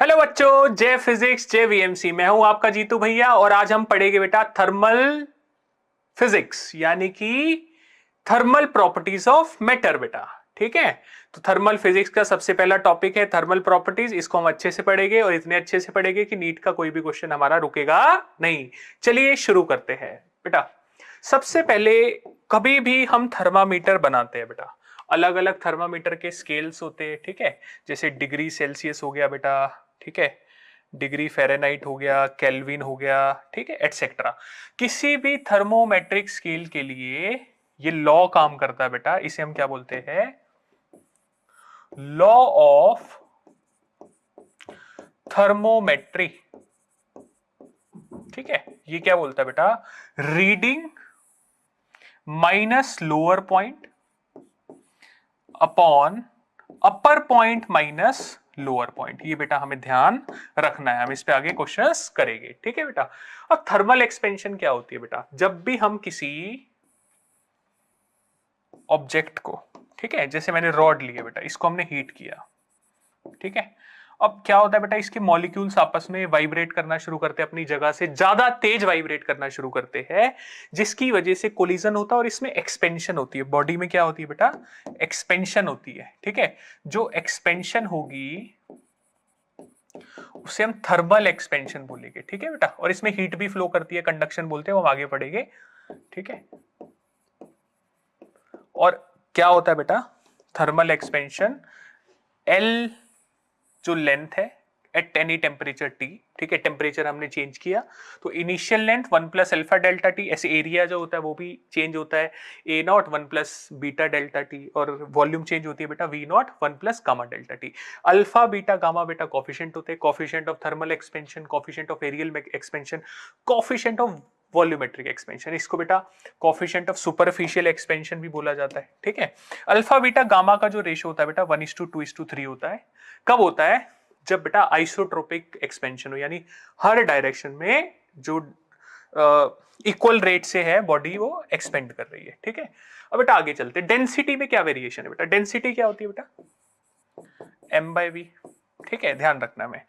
Hello बच्चों, जय physics जय वीएमसी। मैं हूं आपका जीतू भैया और आज हम पढ़ेंगे बेटा थर्मल फिजिक्स यानी कि थर्मल प्रॉपर्टीज ऑफ मैटर बेटा। ठीक है, तो थर्मल फिजिक्स का सबसे पहला टॉपिक है थर्मल प्रॉपर्टीज। इसको हम अच्छे से पढ़ेंगे और इतने अच्छे से पढ़ेंगे कि नीट का कोई भी क्वेश्चन हमारा रुकेगा नहीं। चलिए शुरू करते हैं बेटा। सबसे पहले कभी भी हम थर्मामीटर बनाते हैं बेटा, अलग अलग थर्मामीटर के स्केल्स होते हैं। ठीक है, जैसे डिग्री सेल्सियस हो गया बेटा, ठीक है, डिग्री फ़ारेनहाइट हो गया, केल्विन हो गया, ठीक है, एटसेट्रा। किसी भी थर्मोमेट्रिक स्केल के लिए ये लॉ काम करता है बेटा, इसे हम क्या बोलते हैं? Law of thermometry. ठीक है, ये क्या बोलता है बेटा? Reading minus lower point upon upper point minus lower point. ये बेटा हमें ध्यान रखना है, हम इस पे आगे क्वेश्चंस करेंगे। ठीक है बेटा। अब थर्मल एक्सपेंशन क्या होती है बेटा? जब भी हम किसी ऑब्जेक्ट को, ठीक है, जैसे मैंने रॉड लिया बेटा, इसको हमने हीट किया, ठीक है, अब क्या होता है बेटा? इसके मॉलिक्यूल्स आपस में वाइब्रेट करना शुरू करते हैं, अपनी जगह से ज्यादा तेज वाइब्रेट करना शुरू करते हैं, जिसकी वजह से कोलिजन होता है और इसमें एक्सपेंशन होती है। बॉडी में क्या होती है बेटा? एक्सपेंशन होती है। ठीक है, जो एक्सपेंशन होगी उसे हम थर्मल एक्सपेंशन बोलेंगे। ठीक है बेटा, और इसमें हीट भी फ्लो करती है, कंडक्शन बोलते हैं, वो हम आगे पढ़ेंगे। ठीक है, और क्या होता है बेटा थर्मल एक्सपेंशन? एल जो लेंथ है एट एनी टेम्परेचर टी, ठीक है, टेम्परेचर हमने चेंज किया तो initial length 1 plus alpha delta T, ऐसे एरिया जो होता है वो भी चेंज होता है, A naught 1 plus beta delta T, और वॉल्यूम चेंज होती है बेटा V naught 1 plus gamma delta T. Alpha beta gamma बेटा कॉफिशिएंट होते हैं, coefficient of thermal expansion, coefficient of areal expansion, coefficient of volumetric expansion. इसको बेटा कॉफिशिएंट ऑफ सुपरफिशियल एक्सपेंशन भी बोला जाता है। ठीक है, अल्फा बीटा गामा का जो रेशियो होता है बेटा 1:2:3 होता है। कब होता है? जब बेटा आइसोट्रोपिक एक्सपेंशन हो, यानी हर डायरेक्शन में जो इक्वल रेट से है बॉडी वो एक्सपेंड कर रही है। ठीक है, अब बेटा आगे चलते हैं। डेंसिटी में क्या वेरिएशन है बेटा? डेंसिटी क्या होती है बेटा? m/v। ठीक है, ध्यान रखना में।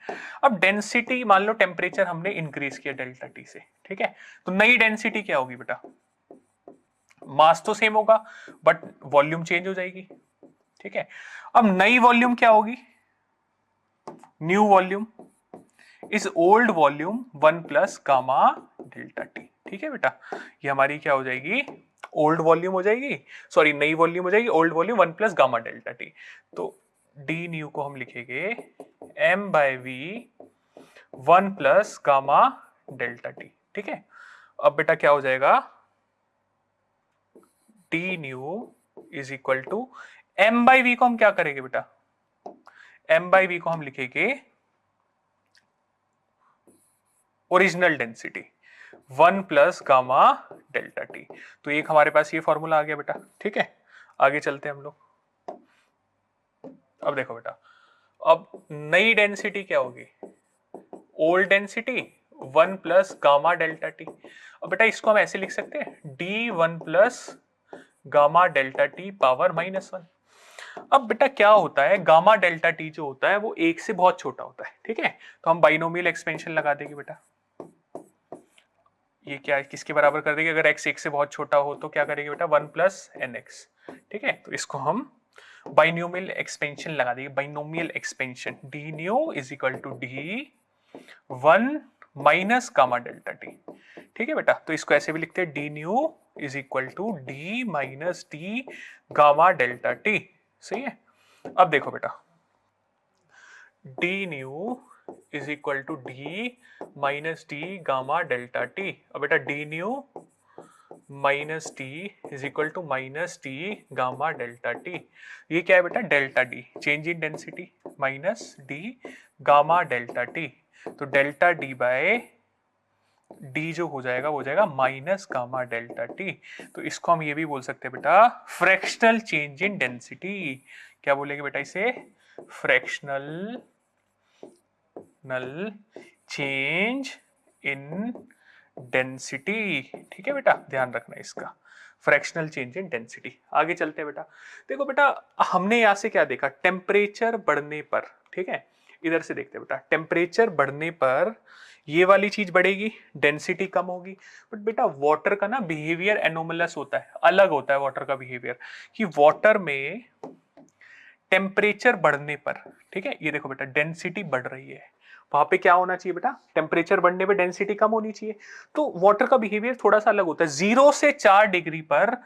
अब डेंसिटी मान लो टेम्परेचर हमने इंक्रीज किया डेल्टा टी से, ठीक है, तो नई डेंसिटी क्या होगी बेटा? मास तो सेम होगा बट वॉल्यूम चेंज हो जाएगी। ठीक है, अब नई वॉल्यूम क्या होगी? New volume is old volume 1 plus gamma delta t. ठीक है बेटा, ये हमारी क्या हो जाएगी? ओल्ड वॉल्यूम हो जाएगी, सॉरी नई वॉल्यूम हो जाएगी, old volume 1 plus gamma delta T. तो डी न्यू को हम लिखेंगे m/v 1 plus gamma delta t. ठीक है, अब बेटा क्या हो जाएगा? D new is equal to m/v को हम क्या करेंगे बेटा? m/v को हम लिखेंगे original density 1 plus gamma delta T. तो एक हमारे पास ये फॉर्मूला आ गया बेटा। ठीक है, आगे चलते हैं हम लोग। अब देखो बेटा, अब नई डेंसिटी क्या होगी? Old density 1 plus gamma delta t. अब बेटा इसको हम ऐसे लिख सकते हैं D 1 plus gamma delta T power -1। अब बेटा क्या होता है, गामा डेल्टा टी जो होता है वो एक से बहुत छोटा होता है। ठीक है, तो हम बाइनोमियल एक्सपेंशन लगा देंगे बेटा। ये क्या है, किसके बराबर कर देंगे? अगर x एक से बहुत छोटा हो तो क्या करेंगे बेटा? 1 प्लस एन एक्स। ठीक है, तो इसको हम बाइनोमियल एक्सपेंशन लगा देंगे, binomial expansion d new is equal to d 1 minus gamma delta t. ठीक है बेटा, तो इसको ऐसे भी लिखते हैं d new is equal to d minus d gamma delta t. सही है, अब देखो बेटा d new is equal to d minus d gamma delta t. अब बेटा d new minus d is equal to minus d gamma delta t. ये क्या है बेटा? Delta D, change in density, minus d gamma delta T. तो delta D bye D जो हो जाएगा वो हो जाएगा माइनस गामा डेल्टा टी। तो इसको हम ये भी बोल सकते हैं बेटा फ्रैक्शनल चेंज इन डेंसिटी। क्या बोलेंगे बेटा इसे? Fractional change in density. ठीक है बेटा, ध्यान रखना इसका, फ्रैक्शनल चेंज इन डेंसिटी। आगे चलते हैं बेटा। देखो बेटा, हमने यहां से क्या देखा? टेम्परेचर बढ़ने पर, ठीक है, इधर से देखते हैं बेटा, टेम्परेचर बढ़ने पर ये वाली चीज बढ़ेगी, डेंसिटी कम होगी। बट बेटा वाटर का ना बिहेवियर एनोमलस होता है, अलग होता है वाटर का बिहेवियर, कि वाटर में टेम्परेचर बढ़ने पर, ठीक है, ये देखो बेटा डेंसिटी बढ़ रही है, वहां पे क्या होना चाहिए बेटा, टेम्परेचर बढ़ने पे डेंसिटी कम होनी चाहिए। तो वाटर का बिहेवियर थोड़ा सा अलग होता है। 0 से 4 डिग्री पर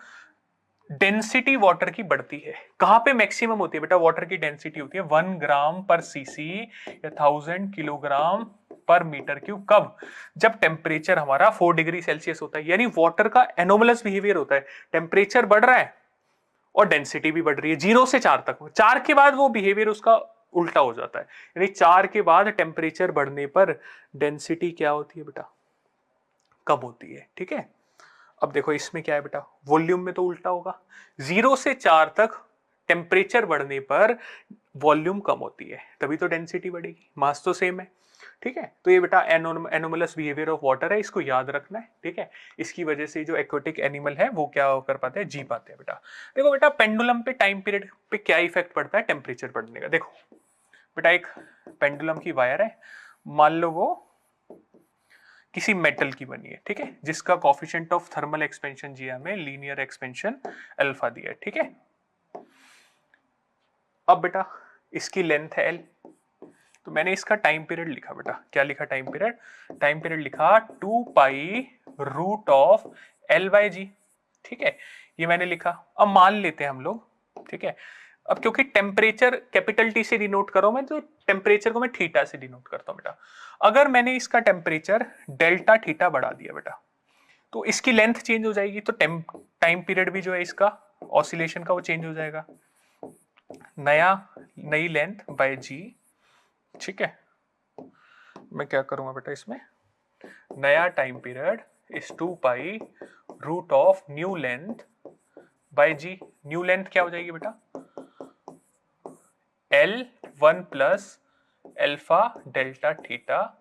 डेंसिटी वाटर की बढ़ती है। कहां पे मैक्सिमम होती है बेटा, वाटर की डेंसिटी होती है 1 ग्राम पर सीसी या 1000 किलोग्राम पर मीटर क्यूब। कब? जब टेम्परेचर हमारा 4 डिग्री सेल्सियस होता है। यानी वाटर का एनोमलस बिहेवियर होता है, टेम्परेचर बढ़ रहा है और डेंसिटी भी बढ़ रही है 0 से 4 तक। 4 के बाद वो बिहेवियर उसका उल्टा हो जाता है, यानी 4 के बाद टेम्परेचर बढ़ने पर डेंसिटी क्या होती है बेटा, कम होती है। ठीक है, अब देखो इसमें क्या है बेटा, वॉल्यूम में तो उल्टा होगा, 0 से 4 तक टेम्परेचर बढ़ने पर वॉल्यूम कम होती है, तभी तो डेंसिटी बढ़ेगी, मास तो सेम है। ठीक है, तो ये बेटा एनोमलस बिहेवियर ऑफ वाटर है, इसको याद रखना है। ठीक है, इसकी वजह से जो एक्वेटिक एनिमल है वो क्या कर पाते हैं, जी पाते हैं बेटा। देखो बेटा पेंडुलम पे टाइम पीरियड पे क्या इफेक्ट पड़ता है टेम्परेचर बढ़ने का। देखो बेटा एक पेंडुलम की वायर है, मान लो वो किसी मेटल की बनी है, ठीक है, जिसका कोफिशिएंट ऑफ थर्मल एक्सपेंशन जी हमें लीनियर एक्सपेंशन अल्फा दिया है। ठीक है, अब बेटा इसकी लेंथ है एल, तो मैंने इसका टाइम पीरियड लिखा बेटा, क्या लिखा टाइम पीरियड, टाइम पीरियड लिखा 2 pi root of L by g. ठीक है, ये मैंने लिखा। अब मान लेते हैं हम लोग, ठीक है, अब क्योंकि टेम्परेचर कैपिटल टी से डिनोट करो मैं, तो टेम्परेचर को मैं थीटा से डिनोट करता हूं बेटा। अगर मैंने इसका टेम्परेचर डेल्टा थीटा बढ़ा दिया बेटा, तो इसकी लेंथ चेंज हो जाएगी, तो टाइम पीरियड भी जो है इसका ऑसिलेशन का वो चेंज हो जाएगा, नई लेंथ बाय जी। ठीक है, मैं क्या करूंगा बेटा इसमें, नया time period is 2 pi root of new length by g. New length क्या हो जाएगी बेटा, L 1 plus alpha delta theta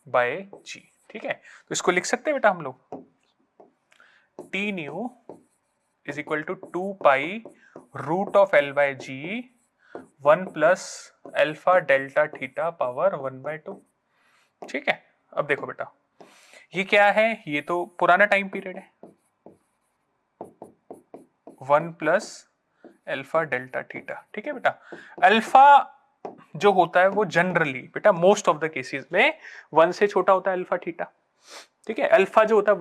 by g. ठीक है, तो इसको लिख सकते हैं बेटा हम लोग, t new is equal to 2 pi root of l by g 1 plus alpha delta theta power 1/2। ठीक है, अब देखो बेटा ये क्या है, ये तो पुराना टाइम पीरियड है, 1 प्लस एल्फा डेल्टा थीटा। ठीक है बेटा, अल्फा जो होता है वो जनरली बेटा मोस्ट ऑफ द केसेस में 1 से छोटा होता है अल्फा थीटा। ठीक है, अल्फा जो होता है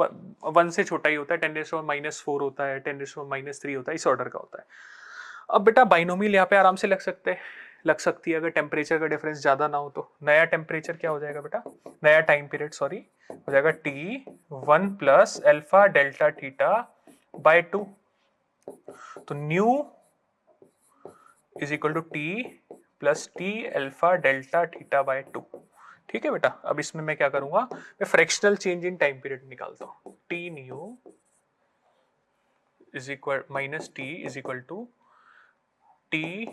1 से छोटा ही होता है, 10⁻⁻⁴ होता है, 10⁻³ होता है, इस ऑर्डर का होता है। अब बेटा बाइनोमियल यहाँ पे आराम से लग सकती है अगर टेम्परेचर का डिफरेंस ज्यादा ना हो तो। नया टेम्परेचर क्या हो जाएगा बेटा, नया टाइम पीरियड सॉरी हो जाएगा t 1 plus alpha delta theta by 2, तो new is equal to t plus t alpha delta theta by 2। ठीक है बेटा, अब इसमें मैं क्या करूंगा, मैं fractional change in time period निकालता हूं, t new is equal minus t is equal to t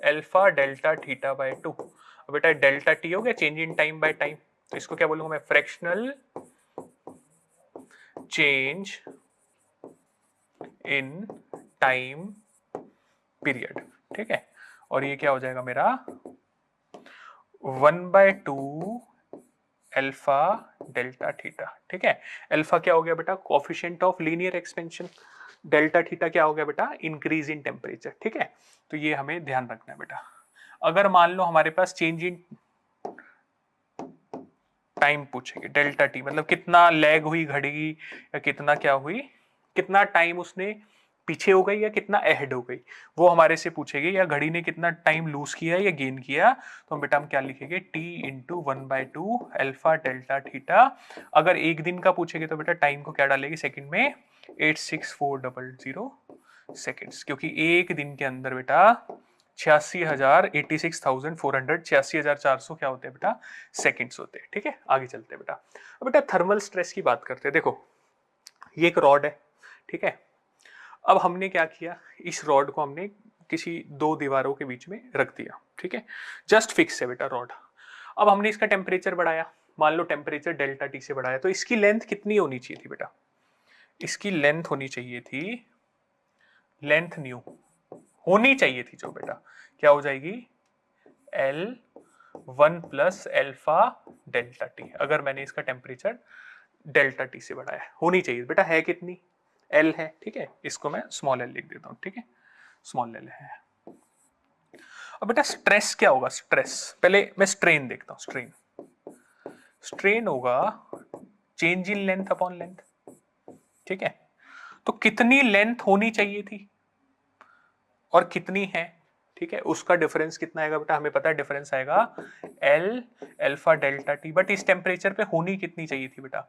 alpha delta theta by 2। अब बेटा डेल्टा टी हो गया change in time by time, तो इसको क्या बोलूंगा मैं, fractional change in time period. ठीक है, और ये क्या हो जाएगा मेरा 1/2 एल्फा डेल्टा थीटा। ठीक है, अल्फा क्या हो गया बेटा, coefficient of linear expansion, delta theta क्या हो गया बेटा, इंक्रीज इन टेम्परेचर। ठीक है, तो ये हमें ध्यान रखना है बेटा। अगर मान लो हमारे पास चेंज इन टाइम पूछेंगे, डेल्टा टी मतलब कितना लैग हुई घड़ी, या कितना क्या हुई, कितना टाइम उसने पीछे हो गई या कितना अहेड हो गई, वो हमारे से पूछेगी, या घड़ी ने कितना टाइम लूज किया या गेन किया, तो बेटा हम क्या लिखेंगे, T into 1/2 alpha delta theta. अगर एक दिन का पूछेंगे तो बेटा टाइम को क्या डालेगी सेकंड में, 86400 सेकेंड्स, क्योंकि एक दिन के अंदर बेटा 86,400 86,400 क्या होते हैं बेटा, सेकंड्स होते हैं। ठीक है, आगे चलते हैं बेटा। अब बेटा थर्मल स्ट्रेस की बात करते हैं। देखो ये एक रॉड है, ठीक है, अब हमने क्या किया, इस रॉड को हमने किसी दो दीवारों के बीच में रख दिया, ठीक है, जस्ट फिक्स है बेटा रॉड। अब हमने इसका टेम्परेचर बढ़ाया, मान लो टेम्परेचर डेल्टा टी से बढ़ाया, तो इसकी लेंथ कितनी होनी चाहिए थी बेटा, इसकी लेंथ होनी चाहिए थी, लेंथ न्यू होनी चाहिए थी जो बेटा क्या हो जाएगी, L 1 plus alpha delta T. अगर मैंने इसका टेम्परेचर डेल्टा टी से बढ़ाया, होनी चाहिए बेटा, है कितनी, एल है, ठीक है, इसको मैं स्मॉल एल लिख देता हूं, ठीक है, स्मॉल एल है। अब बेटा स्ट्रेस क्या होगा, स्ट्रेस पहले मैं स्ट्रेन देखता हूं, स्ट्रेन, स्ट्रेन होगा change in length upon length, ठीक है। तो कितनी लेंथ होनी चाहिए थी और कितनी है, ठीक है, उसका डिफरेंस कितना आएगा बेटा, हमें पता है डिफरेंस आएगा l alpha delta t, but इस टेम्परेचर पे होनी कितनी चाहिए थी बेटा,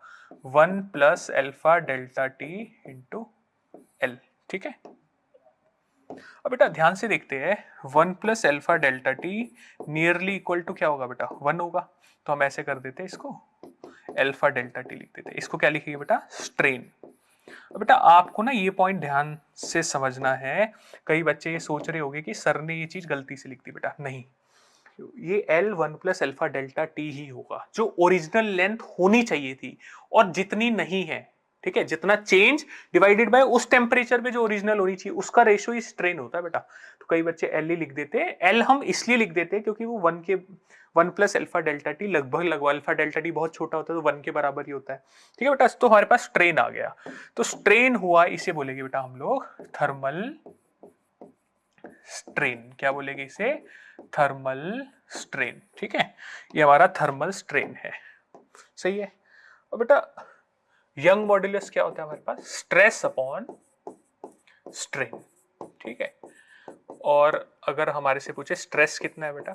1 plus alpha delta t into l, ठीक है। अब बेटा ध्यान से देखते हैं, 1 plus alpha delta t nearly equal to क्या होगा बेटा, 1 होगा। तो हम ऐसे कर देते हैं, इसको एल्फा डेल्टा टी लिख देते हैं। इसको क्या लिखेंगे बेटा, स्ट्रेन। अब बेटा आपको ना ये पॉइंट ध्यान से समझना है, कई बच्चे ये सोच रहे होंगे कि सर ने ये चीज गलती से लिख दी, बेटा नहीं, ये L 1 plus alpha delta T ही होगा, जो ओरिजिनल लेंथ होनी चाहिए थी और जितनी नहीं है, ठीक है, जितना चेंज डिवाइडेड बाय उस टेम्परेचर पे जो ओरिजिनल होनी चाहिए, उसका रेशियो ही स्ट्रेन होता है बेटा। तो कई बच्चे L ही लिख देते हैं, L हम इसलिए लिख देते हैं क्योंकि वो 1 प्लस अल्फा डेल्टा टी लगभग अल्फा डेल्टा टी बहुत छोटा होता है, तो 1 के बराबर ही होता है, ठीक है बेटा। तो हमारे पास स्ट्रेन आ गया, तो स्ट्रेन हुआ, इसे बोलेंगे बेटा हम लोग थर्मल स्ट्रेन। क्या बोलेंगे इसे, थर्मल स्ट्रेन, ठीक है, ये हमारा थर्मल स्ट्रेन है, सही है। और बेटा यंग मॉड्यूलस क्या होता है हमारे पास, स्ट्रेस अपॉन स्ट्रेन, ठीक है। और अगर हमारे से पूछे स्ट्रेस कितना है बेटा,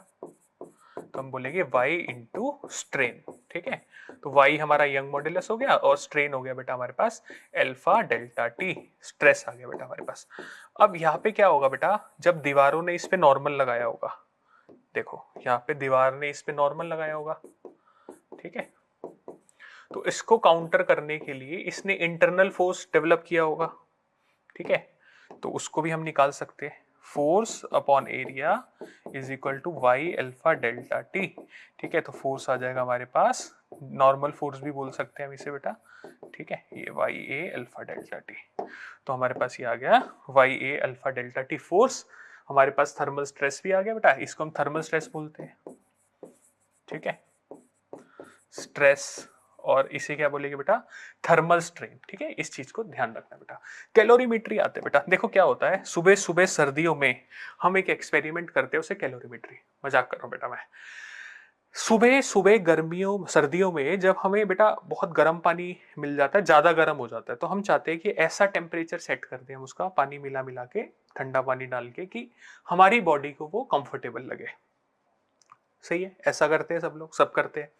तो हम बोलेंगे y इंटू स्ट्रेन, ठीक है। तो y हमारा यंग मॉड्यूलस हो गया और स्ट्रेन हो गया बेटा हमारे पास अल्फा डेल्टा टी, स्ट्रेस आ गया बेटा हमारे पास। अब यहाँ पे क्या होगा बेटा, जब दीवारों ने इस पे नॉर्मल लगाया होगा, देखो यहाँ पे दीवार ने इस पे नॉर्मल लगाया होगा, ठीक है, तो इसको काउंटर करने के लिए इसने इंटरनल फोर्स डेवलप किया होगा, ठीक है, तो उसको भी हम निकाल सकते हैं, force upon area is equal to y alpha delta t, ठीक है। तो फोर्स आ जाएगा हमारे पास, नॉर्मल फोर्स भी बोल सकते हैं हम इसे बेटा, ठीक है, ये वाई ए अल्फा डेल्टा टी। तो हमारे पास ये आ गया वाई ए अल्फा डेल्टा टी फोर्स। हमारे पास थर्मल स्ट्रेस भी आ गया बेटा, इसको हम थर्मल स्ट्रेस बोलते हैं, ठीक है, स्ट्रेस, और इसे क्या बोलेंगे बेटा, थर्मल स्ट्रेन, ठीक है। इस चीज को ध्यान रखना बेटा। कैलोरीमेट्री आते हैं बेटा, देखो क्या होता है, सुबह सुबह सर्दियों में हम एक एक्सपेरिमेंट करते हैं, उसे कैलोरीमेट्री, मजाक कर रहा हूं बेटा मैं, सुबह सुबह गर्मियों सर्दियों में जब हमें बेटा बहुत गर्म पानी मिल जाता है, ज्यादा गर्म हो जाता है, तो हम चाहते हैं कि ऐसा टेम्परेचर सेट कर दें हम उसका, पानी मिला मिला के, ठंडा पानी डाल के, कि हमारी बॉडी को वो कंफर्टेबल लगे, सही है, ऐसा करते हैं सब लोग, सब करते हैं।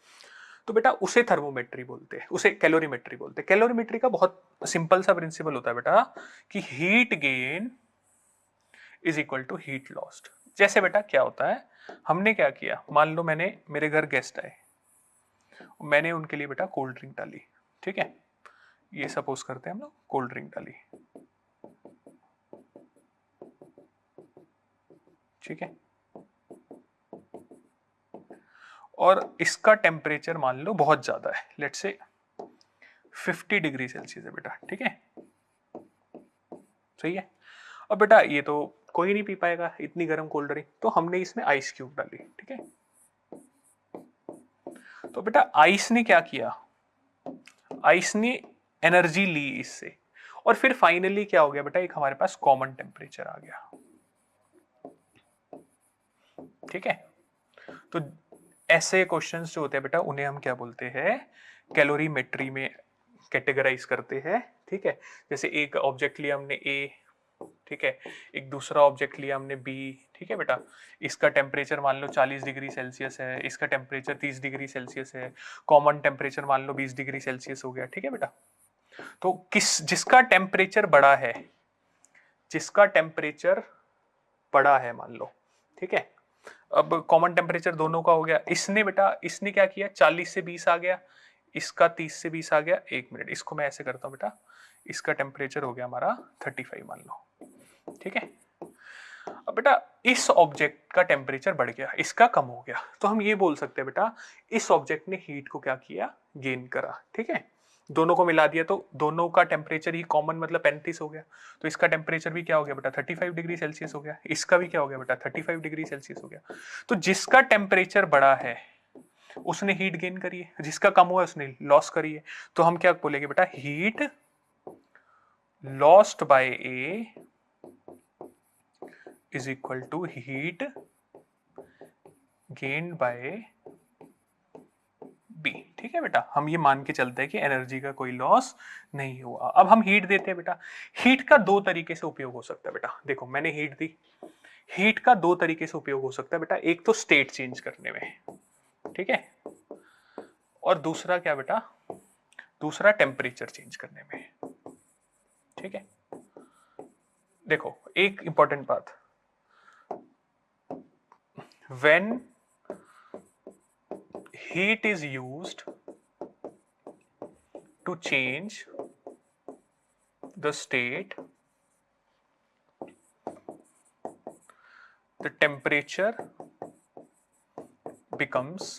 तो बेटा उसे थर्मोमेट्री बोलते हैं, उसे कैलोरीमेट्री बोलते हैं। कैलोरीमेट्री का बहुत सिंपल सा प्रिंसिपल होता है बेटा, कि heat gain is equal to heat lost. जैसे बेटा क्या होता है, हमने क्या किया, मान लो मैंने, मेरे घर गेस्ट आए, मैंने उनके लिए बेटा कोल्ड ड्रिंक डाली, ठीक है, ये सपोज करते हैं हम लोग, कोल्ड ड्रिंक डाली, ठीक है, और इसका टेम्परेचर मान लो बहुत ज्यादा है, लेट्स से 50 डिग्री सेल्सियस है बेटा, ठीक है, सही है। अब बेटा ये तो कोई नहीं पी पाएगा इतनी गर्म कोल्ड ड्रिंक, तो हमने इसमें आइस क्यूब डाली, ठीक है। तो बेटा आइस ने क्या किया, आइस ने एनर्जी ली इससे, और फिर फाइनली क्या हो गया बेटा, एक हमारे पास कॉमन टेम्परेचर आ गया, ठीक है। तो ऐसे क्वेश्चंस जो होते हैं बेटा, उन्हें हम क्या बोलते हैं, कैलोरीमेट्री में कैटेगराइज करते हैं, ठीक है। जैसे एक ऑब्जेक्ट लिया हमने ए, ठीक है, एक दूसरा ऑब्जेक्ट लिया हमने बी, ठीक है बेटा, इसका टेम्परेचर मान लो 40 डिग्री सेल्सियस है, इसका टेम्परेचर 30 डिग्री सेल्सियस है, कॉमन टेम्परेचर मान लो 20 डिग्री सेल्सियस हो गया, ठीक है बेटा। तो जिसका टेम्परेचर बड़ा है, जिसका टेम्परेचर बड़ा है मान लो, ठीक है, अब कॉमन टेम्परेचर दोनों का हो गया, इसने बेटा, इसने क्या किया, 40 से 20 आ गया, इसका 30 से 20 आ गया, एक मिनट, इसको मैं ऐसे करता हूं बेटा, इसका टेम्परेचर हो गया हमारा 35 मान लो, ठीक है। अब बेटा इस ऑब्जेक्ट का टेम्परेचर बढ़ गया, इसका कम हो गया, तो हम ये बोल सकते हैं बेटा, इस ऑब्जेक्ट ने हीट को क्या किया, गेन करा, ठीक है। दोनों को मिला दिया तो दोनों का टेम्परेचर ही कॉमन मतलब 35 हो गया, तो इसका टेम्परेचर भी क्या हो गया बेटा 35 डिग्री सेल्सियस हो गया, इसका भी क्या हो गया बेटा 35 डिग्री सेल्सियस हो गया। तो जिसका टेम्परेचर बड़ा है उसने हीट गेन करी है, जिसका कम हुआ है उसने लॉस करी है। तो हम क्या बोलेंगे बेटा, heat lost by a is equal to heat gained by b. ठीक है बेटा, हम ये मान के चलते हैं कि एनर्जी का कोई लॉस नहीं हुआ। अब हम हीट देते हैं बेटा, हीट का दो तरीके से उपयोग हो सकता है बेटा। देखो मैंने हीट दी, हीट का दो तरीके से उपयोग हो सकता है बेटा, एक तो स्टेट चेंज करने में, ठीक है, और दूसरा क्या बेटा, दूसरा टेम्परेचर चेंज करने में, ठीक है। देखो एक इंपॉर्टेंट बात, when heat is used to change the state, the temperature becomes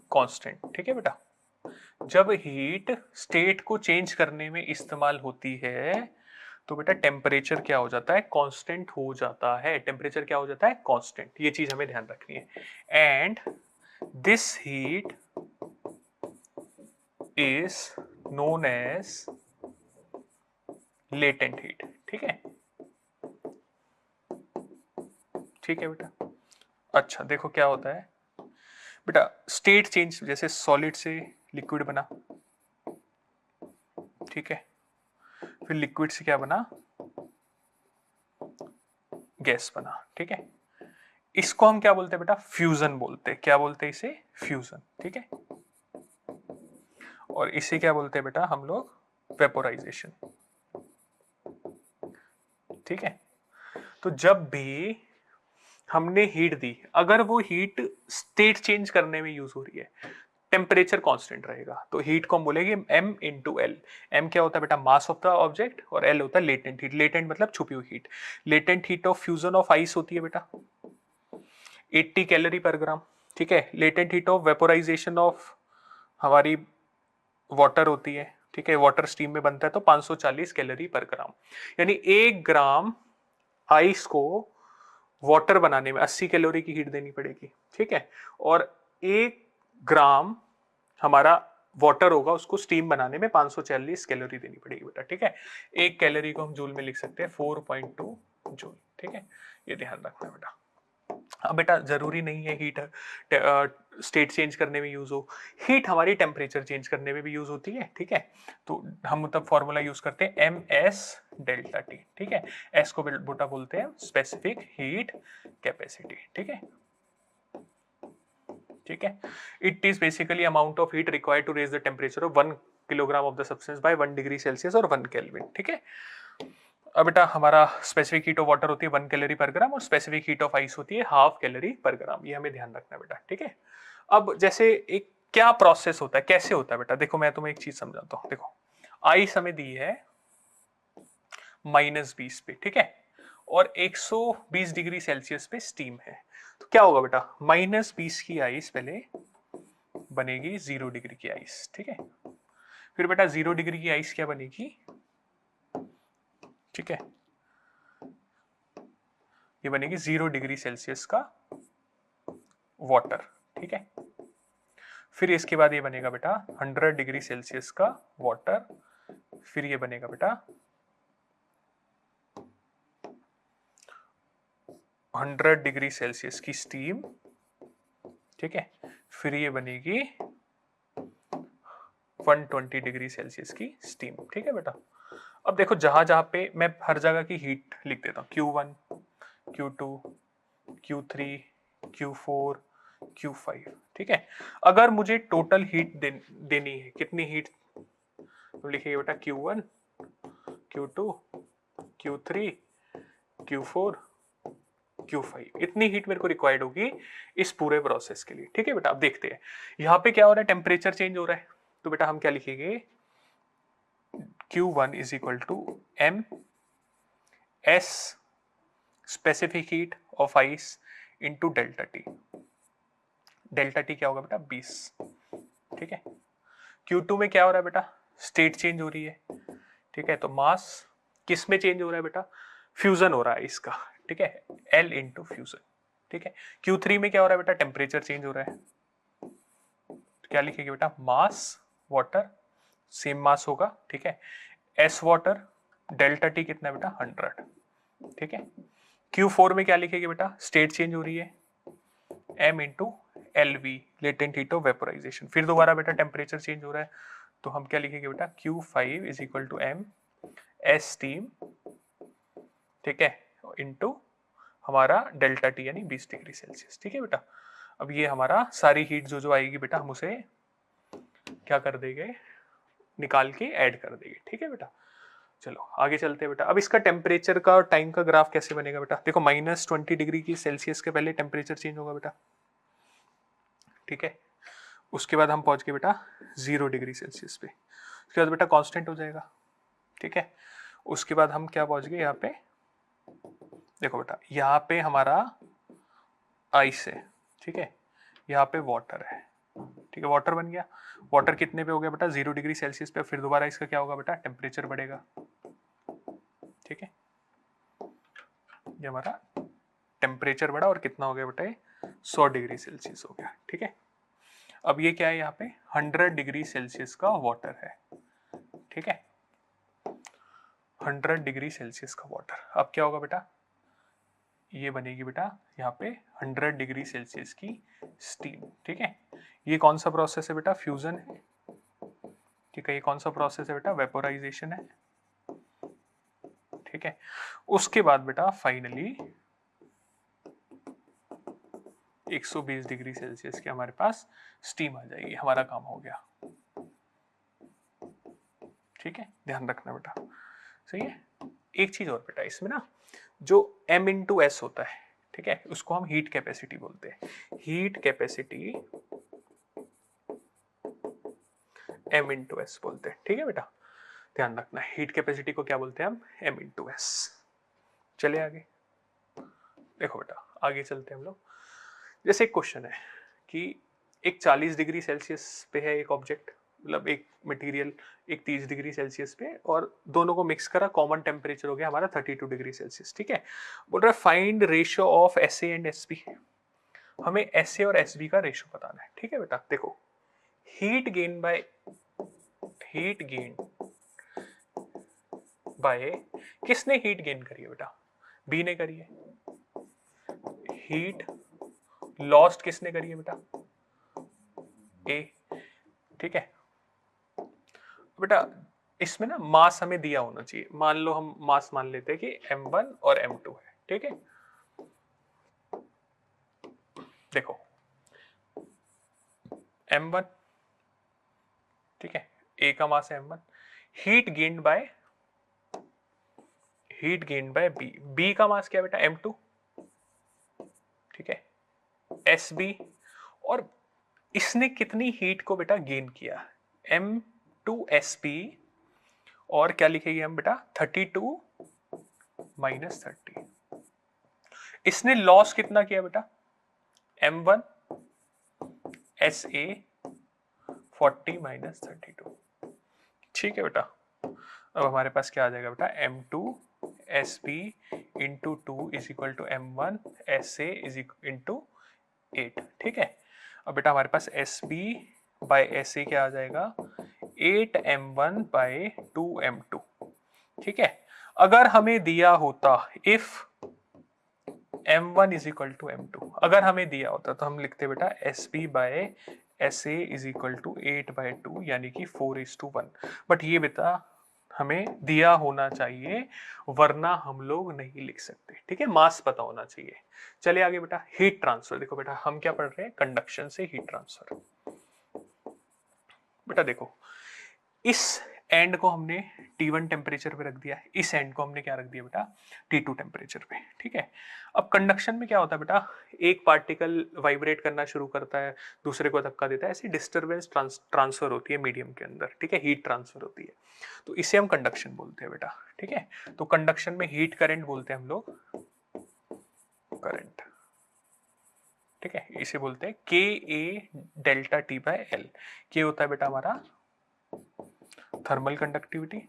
constant। ठीक है बेटा, जब हीट स्टेट को चेंज करने में इस्तेमाल होती है तो बेटा टेम्परेचर क्या हो जाता है, कांस्टेंट हो जाता है। टेम्परेचर क्या हो जाता है, कांस्टेंट। ये चीज हमें ध्यान रखनी है। And this heat is known as latent heat. ठीक है, ठीक है बेटा। अच्छा देखो क्या होता है बेटा, स्टेट चेंज, जैसे सॉलिड से लिक्विड बना, ठीक है, फिर लिक्विड से क्या बना, गैस बना, ठीक है। इसको हम क्या बोलते हैं बेटा, फ्यूजन बोलते हैं। क्या बोलते हैं इसे, फ्यूजन, ठीक है। और इसे क्या बोलते हैं बेटा हम लोग, वेपोराइजेशन, ठीक है। तो जब भी हमने हीट दी, अगर वो हीट स्टेट चेंज करने में यूज हो रही है, टेम्परेचर कांस्टेंट रहेगा, तो हीट को हम बोलेंगे m इंटू एल। एम क्या होता है बेटा, मास ऑफ द ऑब्जेक्ट, और एल होता है लेटेंट हीट। लेटेंट मतलब छुपी हुई heat. Latent heat of fusion of ice होती है बेटा 80 कैलोरी पर ग्राम, ठीक है। Latent heat of vaporisation of हमारी वाटर होती है, ठीक है, वाटर स्टीम में बनता है तो 540 कैलोरी पर ग्राम। यानी 1 ग्राम आइस को वाटर बनाने में 80 कैलोरी की हीट देनी पड़ेगी, ठीक है। और 1 ग्राम हमारा वाटर होगा, उसको स्टीम बनाने में 540 कैलोरी देनी पड़ेगी बेटा, ठीक है। 1 कैलोरी को हम जूल में लिख सकते हैं 4.2 जूल, ठीक है। ये ध्यान रखना बेटा। अब बेटा जरूरी नहीं है हीट स्टेट चेंज करने में यूज हो, हीट हमारी टेम्परेचर चेंज करने में भी यूज होती है, ठीक है। तो हम तब फॉर्मूला यूज करते हैं एम एस डेल्टा टी, ठीक है। एस को बेटा बोलते हैं स्पेसिफिक हीट कैपेसिटी, ठीक है, ठीक है। It is basically amount of heat required to raise the temperature of 1 kilogram of the substance by 1 degree Celsius और 1 केल्विन, ठीक है। अब बेटा हमारा स्पेसिफिक हीट ऑफ वाटर होती है 1 कैलोरी पर ग्राम, और स्पेसिफिक हीट ऑफ आइस होती है 1/2 कैलोरी पर ग्राम। ये हमें ध्यान रखना है बेटा, ठीक है। अब जैसे एक क्या प्रोसेस होता है, कैसे होता है बेटा, देखो मैं तुम्हें एक चीज समझाता हूं। देखो आइस हमें दी है -20 पे, ठीक है, और 120 डिग्री सेल्सियस पे स्टीम है। तो क्या होगा बेटा, -20 की आइस पहले बनेगी 0 डिग्री की आइस, ठीक है। फिर बेटा 0 डिग्री की आइस क्या बनेगी, ठीक है, ये बनेगी 0 डिग्री सेल्सियस का वाटर, ठीक है। फिर इसके बाद ये बनेगा बेटा 100 डिग्री सेल्सियस का वाटर, फिर ये बनेगा बेटा 100 डिग्री सेल्सियस की स्टीम, ठीक है। फिर ये बनेगी 120 डिग्री सेल्सियस की स्टीम, ठीक है बेटा। अब देखो जहां जहां पे मैं हर जगह की हीट लिख देता हूं, Q1, Q2, Q3, Q4, Q5, ठीक है। अगर मुझे टोटल हीट देनी है, कितनी हीट, तो लिखिए बेटा Q1, Q2, Q3, Q4, Q5, इतनी हीट मेरे को रिक्वायर्ड होगी इस पूरे प्रोसेस के लिए, ठीक है बेटा। अब देखते हैं यहां पे क्या हो रहा है, टेम्परेचर चेंज हो रहा है, तो बेटा हम क्या लिखेंगे, Q1 is equal to m s specific heat of ice into delta t. Delta t क्या होगा बेटा 20, ठीक है। Q2 में क्या हो रहा है बेटा, स्टेट चेंज हो रही है, ठीक है, तो मास किस में चेंज हो रहा है बेटा, फ्यूजन हो रहा है इसका, ठीक है, L इंटू फ्यूजन, ठीक है। Q3 में क्या हो रहा है बेटा, टेम्परेचर चेंज हो रहा है, तो क्या लिखेंगे बेटा, मास वाटर सेम मास होगा, ठीक है, S वाटर डेल्टा T कितना है बेटा 100, ठीक है। Q4 में क्या लिखेंगे बेटा, स्टेट चेंज हो रही है, M into LV latent heat of vaporisation, फिर दोबारा बेटा टेम्परेचर चेंज हो रहा है, तो हम क्या लिखेंगे बेटा, Q5 is equal to M S steam, ठीक है, इंटू हमारा डेल्टा T यानी 20 डिग्री सेल्सियस, ठीक है बेटा। अब ये हमारा सारी हीट जो जो आएगी बेटा हम उसे क्या कर देंगे, निकाल के ऐड कर देंगे, ठीक है बेटा। चलो आगे चलते हैं बेटा। अब इसका टेम्परेचर का और टाइम का ग्राफ कैसे बनेगा बेटा, देखो -20 डिग्री की सेल्सियस के पहले टेम्परेचर चेंज होगा बेटा, ठीक है, उसके बाद हम पहुंच गए बेटा 0 डिग्री सेल्सियस पे, उसके बाद बेटा कांस्टेंट हो जाएगा, ठीक है। उसके बाद हम क्या पहुंच गए यहाँ पे, देखो बेटा यहाँ पे हमारा आइस है, ठीक है, यहाँ पे वाटर है, ठीक है, वाटर बन गया। वाटर कितने पे हो गया बेटा, 0 डिग्री सेल्सियस पे, फिर दोबारा इसका क्या होगा बेटा, टेम्परेचर बढ़ेगा, ठीक है, ये हमारा टेम्परेचर बढ़ा और कितना हो गया बेटा, 100 डिग्री सेल्सियस हो गया, ठीक है। अब ये क्या है, यहाँ पे 100 डिग्री सेल्सियस का वाटर है, ठीक है, 100 डिग्री सेल्सियस का वाटर। अब क्या होगा बेटा, ये बनेगी बेटा यहाँ पे 100 डिग्री सेल्सियस की स्टीम, ठीक है। ये कौन सा प्रोसेस है बेटा, फ्यूजन है, ठीक है। ये कौन सा प्रोसेस है बेटा, वेपोराइजेशन है, ठीक है। उसके बाद बेटा फाइनली 120 डिग्री सेल्सियस की हमारे पास स्टीम आ जाएगी, हमारा काम हो गया, ठीक है, ध्यान रखना बेटा, सही है। एक चीज और बेटा, इसमें ना जो M इंटू एस होता है, ठीक है, उसको हम हीट कैपेसिटी बोलते हैं, heat capacity M into S बोलते हैं, ठीक है बेटा, ध्यान रखना, हीट कैपेसिटी को क्या बोलते हैं हम, M इंटू एस। चले आगे, देखो बेटा आगे चलते हैं हम लोग। जैसे एक क्वेश्चन है कि एक 40 डिग्री सेल्सियस पे है एक ऑब्जेक्ट, मतलब एक मटेरियल एक 30 डिग्री सेल्सियस पे, और दोनों को मिक्स करा, कॉमन टेम्परेचर हो गया हमारा 32 डिग्री सेल्सियस, ठीक है। बोल रहा है find ratio of SA and SB, हमें SA और SB का रेशियो बताना है, ठीक है बेटा। देखो हीट गेन बाय किसने हीट गेन करी है बेटा, B ने करी है। हीट लॉस्ट किसने करी है बेटा, A, ठीक है बेटा। इसमें ना मास हमें दिया होना चाहिए, मान लो हम मास मान लेते हैं कि M1 और M2 है, ठीक है। देखो M1, ठीक है, A का मास है M1, heat gained bye B का मास क्या है बेटा M2, ठीक है, SB, और इसने कितनी हीट को बेटा गेन किया, M2SB, और क्या लिखेंगे हम बेटा 32 माइनस 30। इसने लॉस कितना किया बेटा, M1 SA 40 माइनस 32, ठीक है बेटा। अब हमारे पास क्या आ जाएगा बेटा, M2 SB into 2 is equal to M1 SA is into 8, ठीक है। अब बेटा हमारे पास SB बाय SA क्या आ जाएगा, 8M1 बाय 2M2, ठीक है। अगर हमें दिया होता if M1 is equal to M2, अगर हमें दिया होता तो हम लिखते बेटा SB by SA is equal to 8/2 यानी कि 4:1, बट ये बेटा हमें दिया होना चाहिए, वरना हम लोग नहीं लिख सकते, ठीक है, मास पता होना चाहिए। चलिए आगे बेटा, हीट ट्रांसफर। देखो बेटा हम क्या पढ़ रहे हैं, कंडक्शन से हीट ट्रांसफर। बेटा देखो इस एंड को हमने T1 टेम्परेचर पे रख दिया है, इस एंड को हमने क्या रख दिया बेटा T2 टेम्परेचर पे, ठीक है। अब कंडक्शन में क्या होता है बेटा, एक पार्टिकल वाइब्रेट करना शुरू करता है, दूसरे को धक्का देता है, ऐसी डिस्टरबेंस ट्रांसफर होती है मीडियम के अंदर, ठीक है, हीट ट्रांसफर होती है, तो इसे हम कंडक्शन बोलते हैं बेटा, ठीक है। तो कंडक्शन में हीट करंट बोलते हैं हम लोग करंट, ठीक है, इसे बोलते हैं KA delta T by L। के होता है बेटा हमारा थर्मल कंडक्टिविटी,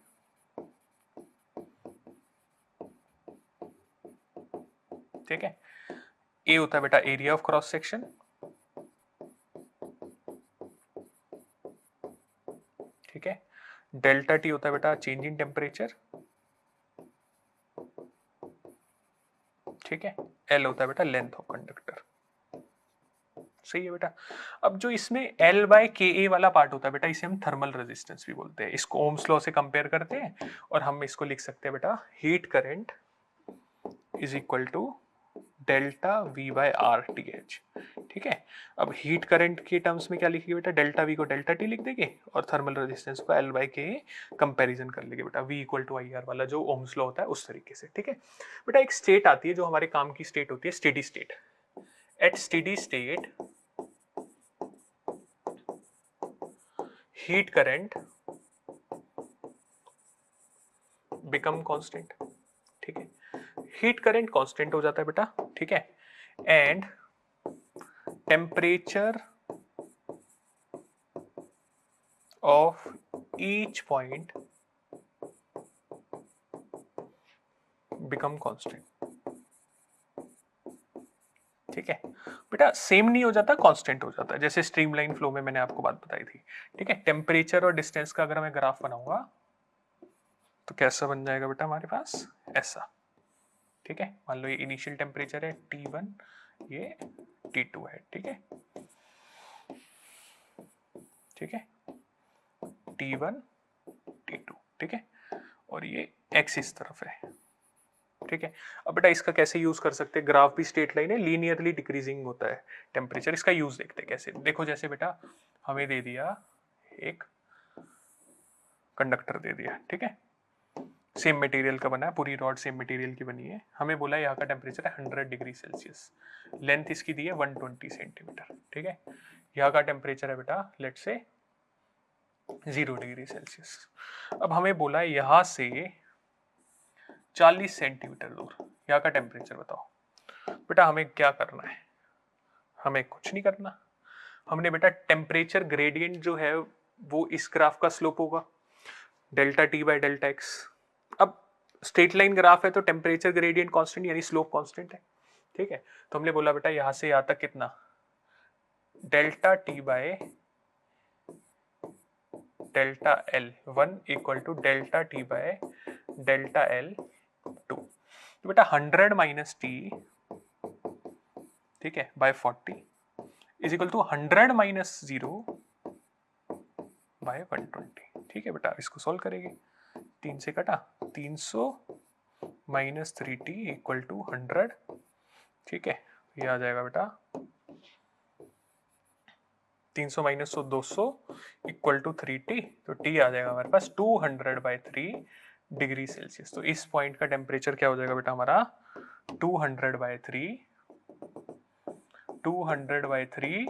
ठीक है। ए होता है बेटा एरिया ऑफ क्रॉस सेक्शन, ठीक है। डेल्टा टी होता है बेटा चेंज इन टेम्परेचर, ठीक है। एल होता है बेटा लेंथ ऑफ कंडक्टर, सही है बेटा। अब जो इसमें एल बाय के ए वाला पार्ट होता है बेटा, इसे हम थर्मल रेजिस्टेंस भी बोलते हैं। इसको ओम्स लॉ से कंपेयर करते हैं और हम इसको लिख सकते हैं बेटा heat current is equal to delta v by r t h, ठीक है। अब हीट करंट के टर्म्स में क्या लिखेंगे बेटा, डेल्टा वी को डेल्टा टी लिख देंगे और थर्मल रेजिस्टेंस को एल बाय के कंपेरिजन कर लेंगे बेटा, v equal to i r वाला जो ओम्स लॉ होता है उस तरीके से, ठीक है बेटा। एक स्टेट आती है जो हमारे काम की स्टेट होती है, steady state. At steady state heat current become constant, ठीक है। हीट करंट कांस्टेंट हो जाता है बेटा, ठीक है। And temperature of each point become constant, ठीक है बेटा। सेम नहीं हो जाता, कांस्टेंट हो जाता है, जैसे स्ट्रीमलाइन फ्लो में मैंने आपको बात बताई थी, ठीक है। टेम्परेचर और डिस्टेंस का अगर मैं ग्राफ बनाऊंगा तो कैसा बन जाएगा बेटा हमारे पास, ऐसा, ठीक है। मान लो ये इनिशियल टेम्परेचर है T1, ये T2 है, ठीक है, ठीक है। T1 T2, ठीक है, और ये x इस तरफ है, ठीक है। अब बेटा इसका कैसे यूज कर सकते हैं, ग्राफ भी स्ट्रेट लाइन है, लीनियरली डिक्रीजिंग होता है टेम्परेचर। इसका यूज देखते हैं कैसे। देखो जैसे बेटा हमें दे दिया एक कंडक्टर दे दिया, ठीक है, सेम मटेरियल का बना है, पूरी रॉड सेम मटेरियल की बनी है। हमें बोला यहाँ का टेम्परेचर है 100 डिग्री सेल्सियस, लेंथ इसकी दी है 120 सेंटीमीटर, ठीक है। यहाँ का टेम्परेचर है बेटा लेट से 0 डिग्री सेल्सियस। अब हमें बोला यहाँ से 40 सेंटीमीटर दूर यहाँ का टेम्परेचर बताओ। बेटा हमें क्या करना है, हमें कुछ नहीं करना। हमने बेटा टेम्परेचर ग्रेडियंट जो है वो इस ग्राफ का स्लोप होगा, delta T by delta x. अब स्ट्रेट लाइन ग्राफ है तो टेम्परेचर ग्रेडियंट कांस्टेंट यानी स्लोप कांस्टेंट है, ठीक है। तो हमने बोला बेटा यहां से यहां तक कितना, delta T by delta l 1 equal to delta T by delta l 2। तो बेटा 100 माइनस टी, ठीक है, by 40 is equal to 100 minus 0 by 120, ठीक है बेटा। इसको सॉल्व करेंगे, 3 से कटा 300 माइनस 3t इक्वल टू 100, ठीक है। ये आ जाएगा बेटा 300 माइनस 200 इक्वल टू 3t, तो t आ जाएगा हमारे पास 200 बाई 3 डिग्री सेल्सियस। तो इस पॉइंट का टेम्परेचर क्या हो जाएगा बेटा हमारा 200 बाई 3, 200 बाई 3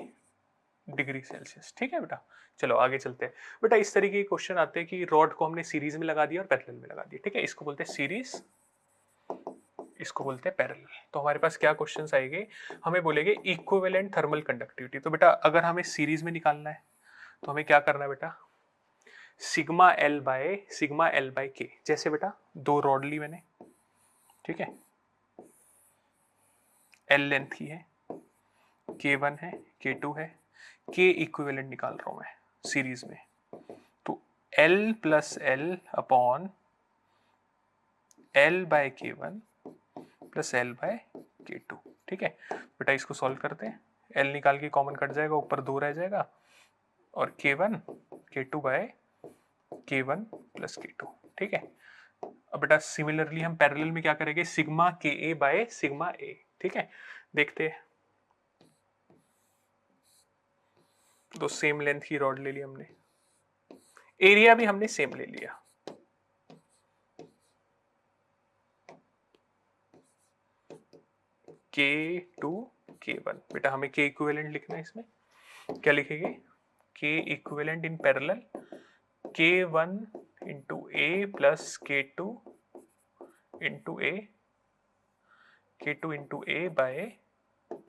डिग्री सेल्सियस, ठीक है बेटा। चलो आगे चलते हैं बेटा। इस तरीके के क्वेश्चन आते हैं कि रॉड को हमने सीरीज में लगा दिया और पैरेलल में लगा दिया, ठीक है। इसको बोलते हैं सीरीज, इसको बोलते हैं पैरेलल। तो हमारे पास क्या क्वेश्चंस आएंगे, हमें बोलेंगे इक्विवेलेंट थर्मल कंडक्टिविटी। तो बेटा अगर हमें सीरीज में निकालना है तो हमें क्या करना है बेटा, सिग्मा एल बाय के। जैसे बेटा दो रॉड ली मैंने, ठीक है, एल लेंथ की है, K1 है, K2 है, के इक्विवेलेंट निकाल रहा हूं मैं सीरीज में। तो L plus l upon L by K1 plus L by K2, ठीक है बेटा। इसको सॉल्व करते हैं, L निकाल के कॉमन कट जाएगा, ऊपर 2 रह जाएगा, और K1 K2 bye K1 plus K2, ठीक है। अब बेटा सिमिलरली हम पैरेलल में क्या करेंगे, सिग्मा के ए बाय सिग्मा ए, ठीक है। देखते हैं, तो सेम लेंथ की रॉड ले ली हमने, एरिया भी हमने सेम ले लिया, K2 K1। बेटा हमें K इक्विवेलेंट लिखना है, इसमें क्या लिखेंगे, K equivalent in parallel K1 into a plus K2 into a, K2 into a by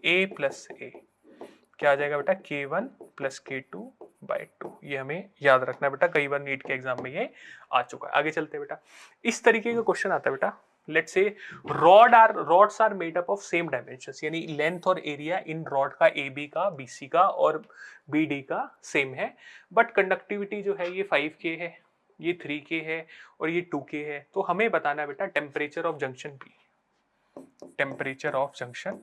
a plus a. क्या आ जाएगा बेटा K1 प्लस K2 बाय 2। ये हमें याद रखना है बेटा, कई बार नीट के एग्जाम में ये आ चुका है। आगे चलते हैं बेटा, इस तरीके का क्वेश्चन आता है बेटा, let's say rods are made up of same dimensions, यानी लेंथ और एरिया इन रॉड का ए बी का, बी सी का और बी डी का सेम है, बट कंडक्टिविटी जो है ये 5K है, ये 3K है और ये 2K है। तो हमें बताना है बेटा temperature of junction b, temperature of junction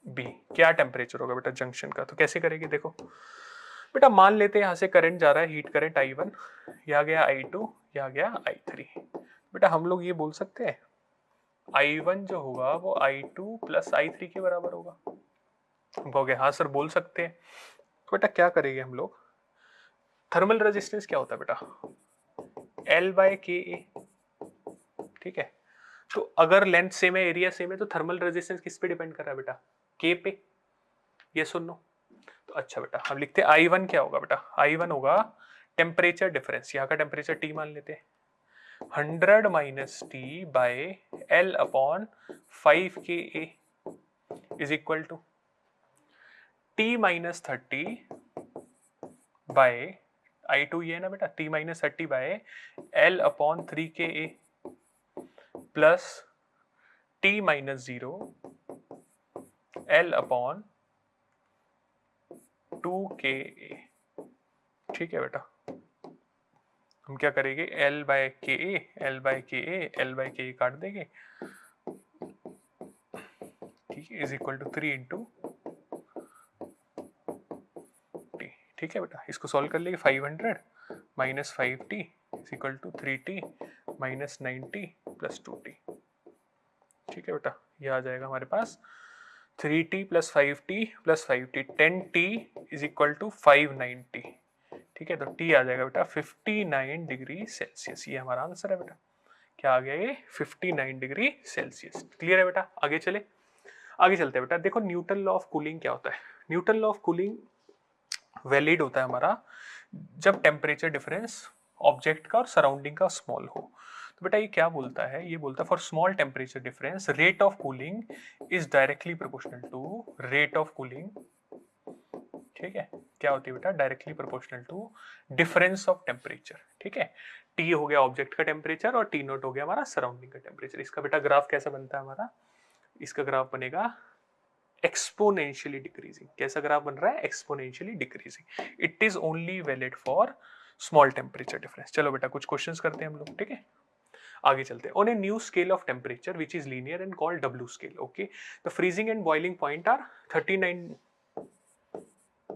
b, क्या टेम्परेचर होगा बेटा जंक्शन का। तो कैसे करेंगे, देखो बेटा, मान लेते हैं यहां से करंट जा रहा है, हीट करंट I1, यहां गया I2, यहां गया I3। बेटा हम लोग ये बोल सकते हैं I1 जो होगा वो I2 प्लस I3 के बराबर होगा। कहोगे हाँ सर बोल सकते हैं। तो बेटा क्या करेंगे हम लोग, थर्मल रेजिस्टेंस क्या होता है बेटा, L/KA, ठीक है। तो अगर लेंथ सेम है, एरिया सेम है, तो थर्मल रेजिस्टेंस किस पे डिपेंड कर रहा है बेटा, K पे। ये सुनो, तो अच्छा बेटा हम लिखते हैं I1 क्या होगा बेटा, I1 होगा टेम्परेचर डिफरेंस, यहाँ का टेम्परेचर T मान लेते हैं, 100 minus t by L upon 5KA is equal to T minus 30 by I2 ये है ना बेटा, T minus 30 by L upon 3KA plus T minus 0 L upon 2KA। ठीक है बेटा, हम क्या करेंगे, L/KA, L/KA, L/KA काट देंगे, ठीक है, is equal to 3 into t. ठीक है बेटा, इसको सॉल्व कर लेंगे, 500 minus 5T is equal to 3T minus 9T plus 2T। ठीक है बेटा, ये आ जाएगा हमारे पास 3T plus 5T plus 5T, 10T is equal to 590। ठीक है, तो T आ जाएगा बेटा 59 डिग्री सेल्सियस। ये हमारा आंसर है बेटा, क्या आ गया ये, 59 डिग्री सेल्सियस। क्लियर है बेटा, आगे चले, आगे चलते हैं बेटा। देखो न्यूटन लॉ ऑफ कूलिंग क्या होता है, Newton law of cooling valid होता है हमारा जब टेम्परेचर डिफरेंस ऑब्जेक्ट का और सराउंडिंग का स्मॉल हो। तो बेटा ये क्या बोलता है, ये बोलता है for small temperature difference rate of cooling is directly proportional to rate of cooling. ठीक है, क्या होती है बेटा, directly proportional to difference of temperature. ठीक है, T हो गया ऑब्जेक्ट का टेम्परेचर और T0 हो गया हमारा सराउंडिंग का टेम्परेचर। इसका बेटा ग्राफ कैसा बनता है हमारा, इसका ग्राफ बनेगा एक्सपोनेंशियली डिक्रीजिंग। कैसा ग्राफ बन रहा है, exponentially decreasing. It is only valid for small temperature difference. चलो बेटा कुछ क्वेश्चंस करते हैं हम लोग, ठीक है, आगे चलते हैं। On a new scale of temperature which is linear and called W scale, okay, the freezing and boiling point are 39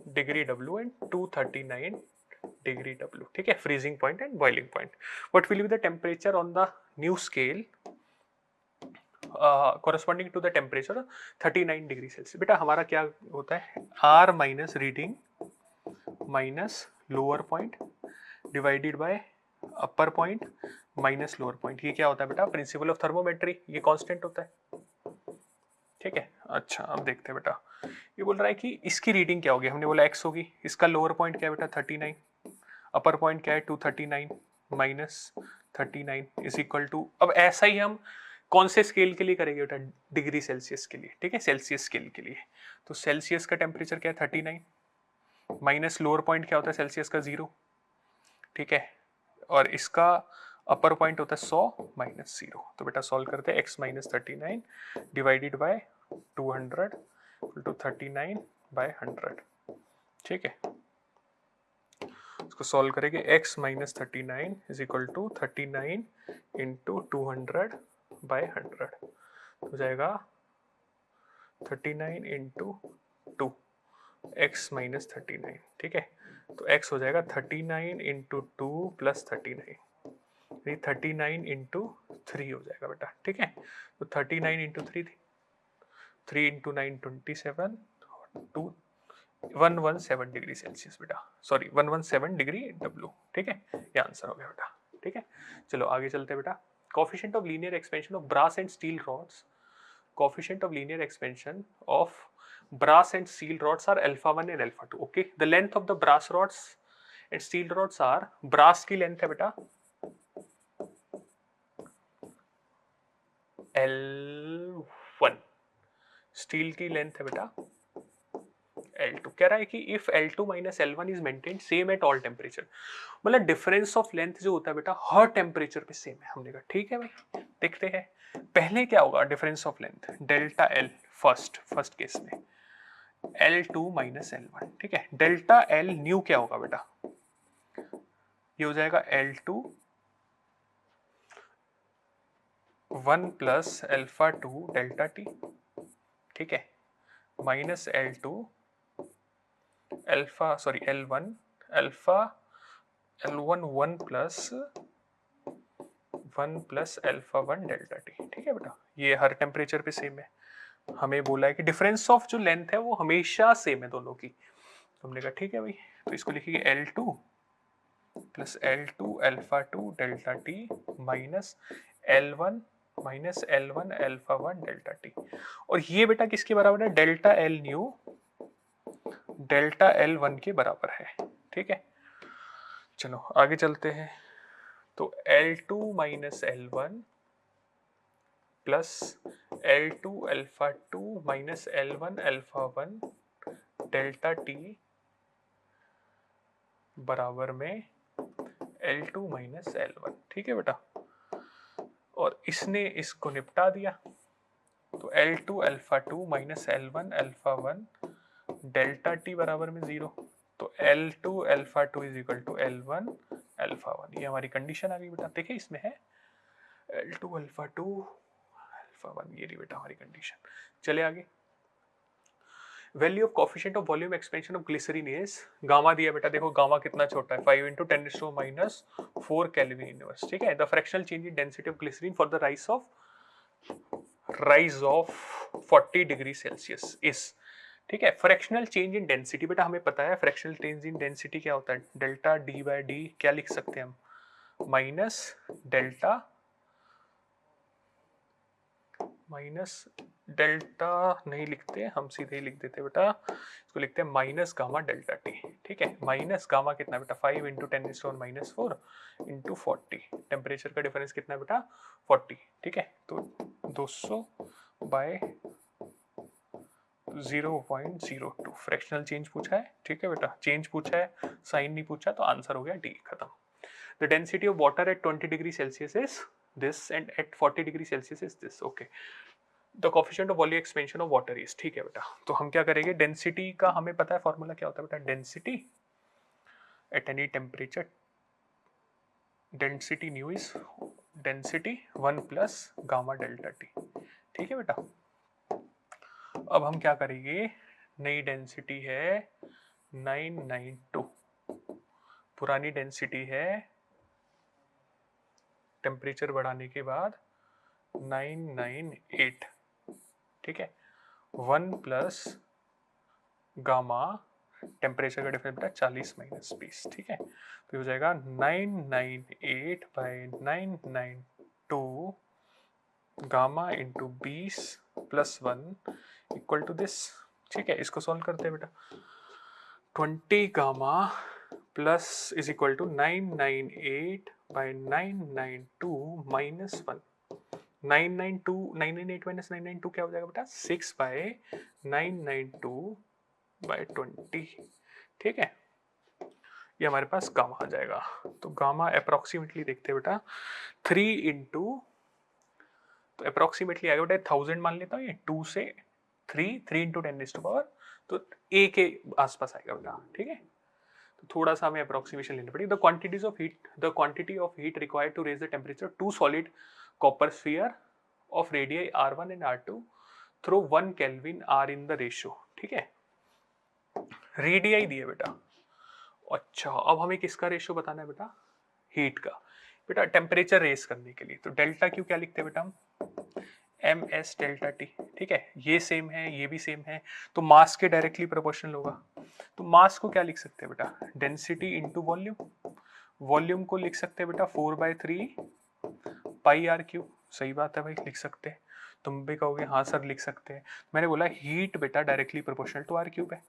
degree W and 239 degree W। ठीक है, freezing point and boiling point. What will be the temperature on the new scale corresponding to the temperature 39 degree Celsius. बेटा हमारा क्या होता है, R minus reading minus lower point divided by upper point minus lower point. ये क्या होता है बेटा, प्रिंसिपल ऑफ थर्मोमेट्री, ये कांस्टेंट होता है। ठीक है, अच्छा अब देखते हैं बेटा, ये बोल रहा है कि इसकी रीडिंग क्या होगी, हमने बोला x होगी, इसका लोअर पॉइंट क्या है बेटा 39, अपर पॉइंट क्या है 239 माइनस 39 इज इक्वल टू, अब ऐसा ही हम कौन से स्केल के लिए करेंगे बेटा, डिग्री सेल्सियस के लिए। ठीक है, सेल्सियस स्केल के लिए, तो सेल्सियस का टेम्परेचर क्या है 39 माइनस लोअर पॉइंट क्या होता है सेल्सियस का 0। ठीक है, और इसका अपर पॉइंट होता है 100 माइनस 0। तो बेटा सॉल्व करते हैं, x minus 39 divided by 200 to 39 by 100। ठीक है, इसको सॉल्व करेंगे, x minus 39 is equal to 39 into 200 by 100, हो जाएगा 39 इंटू 2 x माइनस 39। ठीक है, तो x हो जाएगा 39 इंटू 2 प्लस 39, 39 इंटू 3 हो जाएगा बेटा। ठीक है, तो 39 इंटू 3 इंटू 9 27, 2 117 डिग्री सेल्सियस बेटा, सॉरी 117 डिग्री W। ठीक है, ये आंसर हो गया बेटा। ठीक है, चलो आगे चलते हैं बेटा। Coefficient of linear expansion of brass and steel rods, coefficient of linear expansion of brass and steel rods are alpha 1 and alpha 2. Okay, the length of the brass rods and steel rods are, brass की length है बेटा L1, steel की length है बेटा L2 कह रहा है कि if L2 minus L1 is maintain same at all temperature, मतलब डिफरेंस ऑफ लेंथ जो होता है बेटा हर टेम्परेचर पे सेम है। हमने कहा ठीक है भाई, देखते हैं पहले क्या होगा difference of length delta L first case में L2 माइनस L1, ठीक है। डेल्टा L न्यू क्या होगा बेटा, ये हो जाएगा L2 1 plus alpha 2 delta T, ठीक है, minus L2 alpha sorry L1 alpha L1 1 plus alpha 1 delta T, ठीक है बेटा। ये हर टेम्परेचर पे सेम है। हमें बोला है कि डिफरेंस ऑफ जो लेंथ है वो हमेशा सेम है दोनों की, तो हमने कहा ठीक है भाई, तो इसको लिखिए L2 plus L2 alpha 2 delta T minus L1 alpha 1 delta T, और ये बेटा किसके बराबर है, delta L new delta L1 के बराबर है, ठीक है। चलो आगे चलते हैं, तो L2 minus L1 plus L2 alpha 2 minus L1 alpha 1 delta T बराबर में L2 माइनस L1, ठीक है बेटा। और इसने इसको निपटा दिया, तो L2 alpha 2 minus L1 alpha 1 delta T बराबर में 0, तो L2 alpha 2 is equal to L1 alpha 1, ये हमारी कंडीशन आ गई बेटा। देखिए इसमें है L2 अल्फा 2 अल्फा 1, ये रही बेटा हमारी कंडीशन। चले आगे, value of coefficient of volume expansion of glycerine is, gamma दिया बेटा, देखो गामा कितना छोटा है 5 × 10⁻⁴ केल्विन इनवर्स, ठीक है। The fractional change in density of glycerine for the rise of 40 degree Celsius is, ठीक है। फ्रैक्शनल चेंज इन डेंसिटी बेटा हमें पता है, फ्रैक्शनल चेंज इन डेंसिटी क्या होता है, डेल्टा डी बाई डी क्या लिख सकते हैं हम, माइनस डेल्टा नहीं लिखते हम, सीधे ही लिख देते बेटा, इसको लिखते हैं माइनस गामा डेल्टा टी, ठीक है। माइनस गामा कितना बेटा 5 × 10⁻⁴ इंटू 40, टेम्परेचर का डिफरेंस कितना बेटा 40, ठीक है। तो 200 बाय 0.02 फ्रैक्शनल चेंज पूछा है, ठीक है बेटा, चेंज पूछा है, साइन नहीं पूछा, तो आंसर हो गया डी, खत्म। The density of water at 20 degree Celsius is this and at 40 degree Celsius is this, okay. The coefficient of volume expansion of water is, ठीक है बेटा। तो हम क्या करेंगे, डेंसिटी का हमें पता है फॉर्मूला क्या होता है बेटा, density at any temperature, density new is density 1 plus gamma delta t, ठीक है बेटा। अब हम क्या करेंगे, नई डेंसिटी है 992, पुरानी डेंसिटी है टेम्परेचर बढ़ाने के बाद 998, ठीक है। 1 प्लस गामा टेम्परेचर का डिफरेंस बेटा 40 माइनस 20, ठीक है। तो हो जाएगा 998 by 992 gamma into 20 plus 1 equal to this, ठीक है। इसको सॉल्व करते हैं बेटा, 20 gamma plus is equal to 998 by 992 minus 1, 998 minus 992 क्या हो जाएगा बेटा 6 बाय 992 बाय 20, ठीक है। ये हमारे पास गामा आ जाएगा, तो गामा अप्रोक्सीमेटली देखते हैं बेटा 3 इंटू, तो अप्रोक्सीमेटली आएगा बेटा 1000 मान लेता हूँ, ये 2 से 3 इंटू 10⁻⁴, तो ए के आसपास आएगा बेटा, ठीक है। तो थोड़ा सा हमें अप्रोक्सीमेशन लेनी पड़ेगी। The quantity of heat required to raise the temperature to solid copper sphere of radii R1 and R2 through 1 kelvin are in the ratio, ठीक है। रेडियाई दिए बेटा, अच्छा अब हमें किसका रेशियो बताना है बेटा, हीट का। बेटा टेम्परेचर रेस करने के लिए तो डेल्टा क्यू क्या लिखते हैं बेटा हम, एम एस डेल्टा टी, ठीक है। ये सेम है, ये भी सेम है, तो मास के डायरेक्टली प्रोपोर्शनल होगा। तो मास को क्या लिख सकते हैं बेटा, डेंसिटी इंटू वॉल्यूम, वॉल्यूम को लिख सकते हैं बेटा 4/3 पाई आर क्यूब, सही बात है भाई, लिख सकते हैं। तुम भी कहोगे हाँ सर लिख सकते हैं, मैंने बोला हीट बेटा directly proportional to R cube है,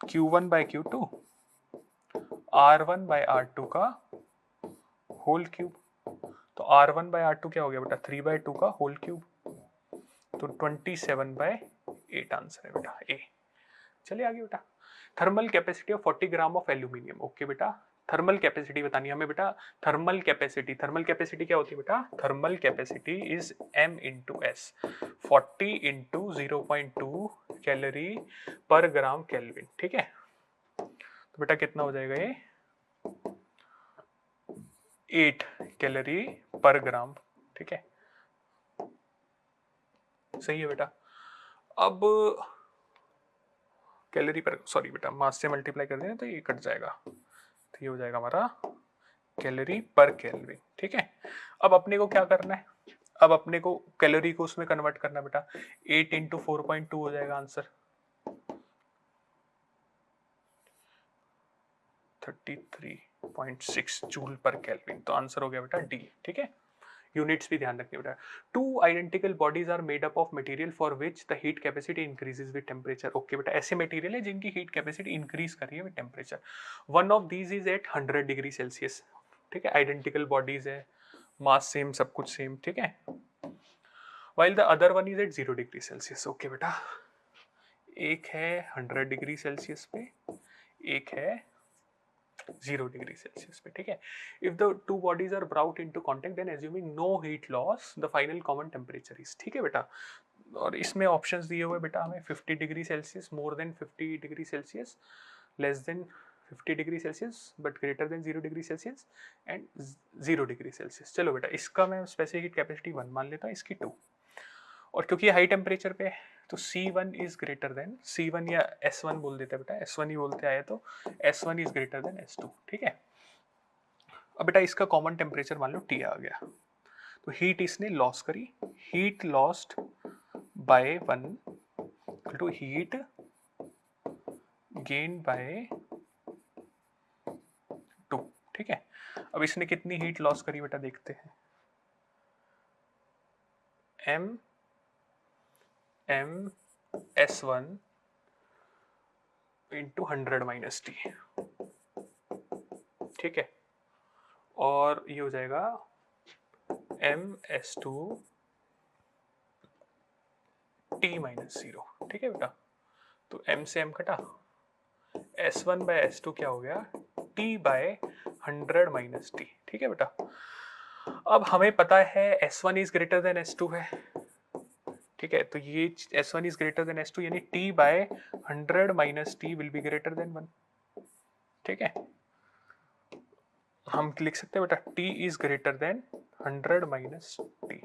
Q1/Q2 R1/R2 का होल क्यूब, तो R1/R2 क्या हो गया बेटा 3/2 का होल क्यूब, तो 27/8 आंसर है बेटा ए। चलिए आगे बेटा, thermal capacity of 40 gram of aluminium. Okay बेटा, थर्मल कैपेसिटी बतानी है हमें बेटा। थर्मल कैपेसिटी क्या होती है बेटा? Thermal capacity is m into S, 40 into 0.2 calorie पर ग्राम केल्विन। ठीक है, तो बेटा कितना हो जाएगा ये? 8 कैलोरी पर ग्राम। ठीक है, सही है बेटा। अब कैलोरी पर, सॉरी बेटा, मास से मल्टीप्लाई कर देना तो ये कट जाएगा, तो ये हो जाएगा हमारा कैलोरी पर केल्विन। ठीक है, अब अपने को क्या करना है? अब अपने को कैलोरी को उसमें कन्वर्ट करना बेटा। 8 इंटू 4.2 हो जाएगा आंसर, 33.6 जूल पर केल्विन। तो आंसर हो गया बेटा डी। ठीक है, यूनिट्स भी ध्यान रखनी बेटा। Two identical bodies are made up of material for which the heat capacity increases with temperature. Okay बेटा, ऐसे मटेरियल है जिनकी हीट कैपेसिटी इंक्रीज कर रही है with temperature. One of these is at 100 degree Celsius. ठीक है, आइडेंटिकल बॉडीज है, मास सेम, सब कुछ सेम। ठीक है, while the other one is at 0 degree Celsius. Okay बेटा, एक है 100 डिग्री सेल्सियस पे, एक है 0 डिग्री सेल्सियस पे। ठीक है, if the two bodies are brought into contact then assuming no heat loss the final common temperature is. ठीक है बेटा, और इसमें ऑप्शंस दिए हुए बेटा हमें 50 degree Celsius, more than 50 degree Celsius, less than 50 degree Celsius but greater than 0 degree Celsius and 0 degree Celsius. चलो बेटा, इसका मैं स्पेसिफिक हीट कैपेसिटी 1 मान लेता हूँ, इसकी 2। और क्योंकि हाई टेम्परेचर पे है तो C1 is greater then C1 या S1 बोल देते हैं बेटा, S1 ही बोलते आए तो S1 is greater then S2। ठीक है, अब बेटा इसका कॉमन टेम्परेचर मान लो T आ गया, तो हीट इसने लॉस करी, heat lost by 1 to heat gain by 2। ठीक है, अब इसने कितनी हीट लॉस करी बेटा देखते हैं। S1 into 100 minus T. ठीक है, और ये हो जाएगा MS2 T माइनस 0। ठीक है बेटा, तो M से M कटा, S1 बाय S2 क्या हो गया? T by 100 minus T. ठीक है बेटा, अब हमें पता है S1 is greater then S2 है। ठीक है, तो ये S1 is greater then S2 यानी T by 100 minus T will be greater than 1। ठीक है, हम लिख सकते हैं बेटा T is greater than 100 minus T,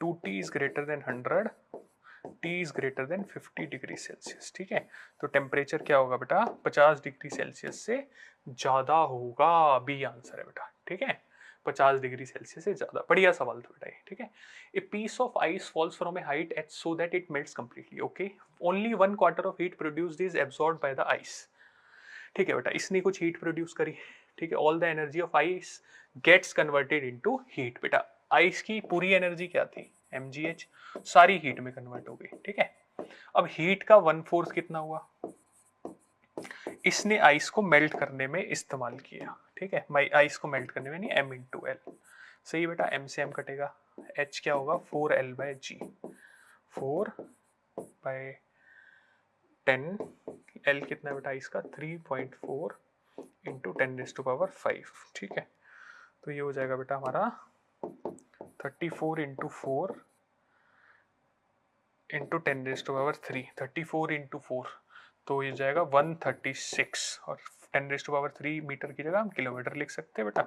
2T is greater than 100, T is greater than 50 degree Celsius. ठीक है, तो टेम्परेचर क्या होगा बेटा? 50 डिग्री सेल्सियस से ज्यादा होगा। बी आंसर है बेटा। ठीक है, 50 डिग्री सेल्सियस से ज्यादा। बढ़िया सवाल था बेटा ये। ठीक है, a piece of ice falls from a height h so that it melts completely. Okay, only 1/4 of heat produced is absorbed by the ice. ठीक है बेटा, इसने कुछ हीट प्रोड्यूस करी। ठीक है, all the energy of ice gets converted into heat. बेटा ice की पूरी एनर्जी क्या थी? mgh, सारी हीट में कन्वर्ट हो गई। ठीक है, अब हीट का 1/4 कितना हुआ? इसने आइस को मेल्ट करने में इस्तेमाल किया। ठीक है, आइस को मेल्ट करने में नहीं, m इंटू एल। सही बेटा, m से m कटेगा, h क्या होगा? 4l बाय जी, 4 बाय 10, l कितना बेटा इसका? 3.4 इंटू 10⁵। ठीक है, तो ये हो जाएगा बेटा हमारा 34 इंटू 4 इंटू 10⁵, 34 इंटू 4, तो ये जाएगा 136, और 10⁵ मीटर की जगह हम किलोमीटर लिख सकते हैं बेटा।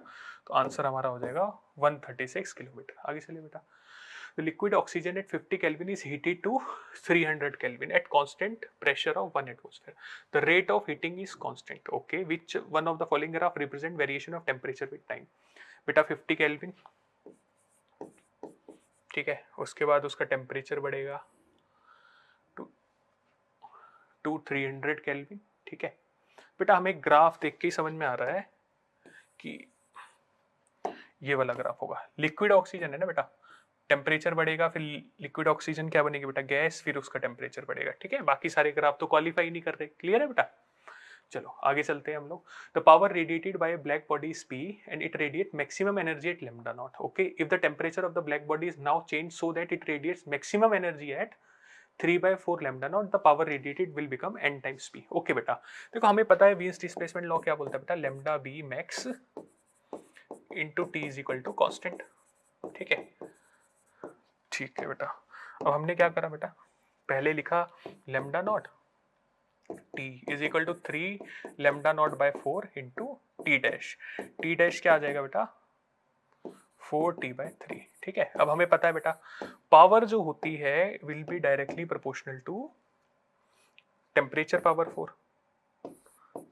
तो आंसर हमारा हो जाएगा 136 किलोमीटर। आगे चलिए बेटा, the liquid oxygen at 50 Kelvin is heated to 300 Kelvin at constant pressure of 1 atmosphere. The rate of heating is constant. Okay, which one of the following graph represent variation of temperature with time? बेटा 50 Kelvin, ठीक है, उसके बाद उसका temperature बढ़ेगा to 300 Kelvin। ठीक है बेटा, हमें ग्राफ देख के ही समझ में आ रहा है कि ये वाला ग्राफ होगा। लिक्विड ऑक्सीजन है ना बेटा, टेम्परेचर बढ़ेगा, फिर लिक्विड ऑक्सीजन क्या बनेगी बेटा? गैस, फिर उसका टेम्परेचर बढ़ेगा। ठीक है, बाकी सारे ग्राफ तो क्वालिफाई नहीं कर रहे। क्लियर है बेटा? चलो आगे चलते हैं हम लोग। The power radiated by black body is P and it radiate maximum energy at lambda nought. Okay, if the temperature of the black body is now change so that it radiates maximum energy at 3/4 lambda nought the power radiated will become n times p। Okay बेटा, देखो हमें पता है Wien's displacement law क्या बोलता है बेटा, lambda B max into T is equal to constant. ठीक है, ठीक है बेटा। अब हमने क्या करा बेटा, पहले लिखा lambda nought T is equal to 3 lambda nought by 4 into T dash. T dash क्या आ जाएगा बेटा, 4t/3। ठीक है, अब हमें पता है बेटा पावर जो होती है will be directly proportional to temperature power 4।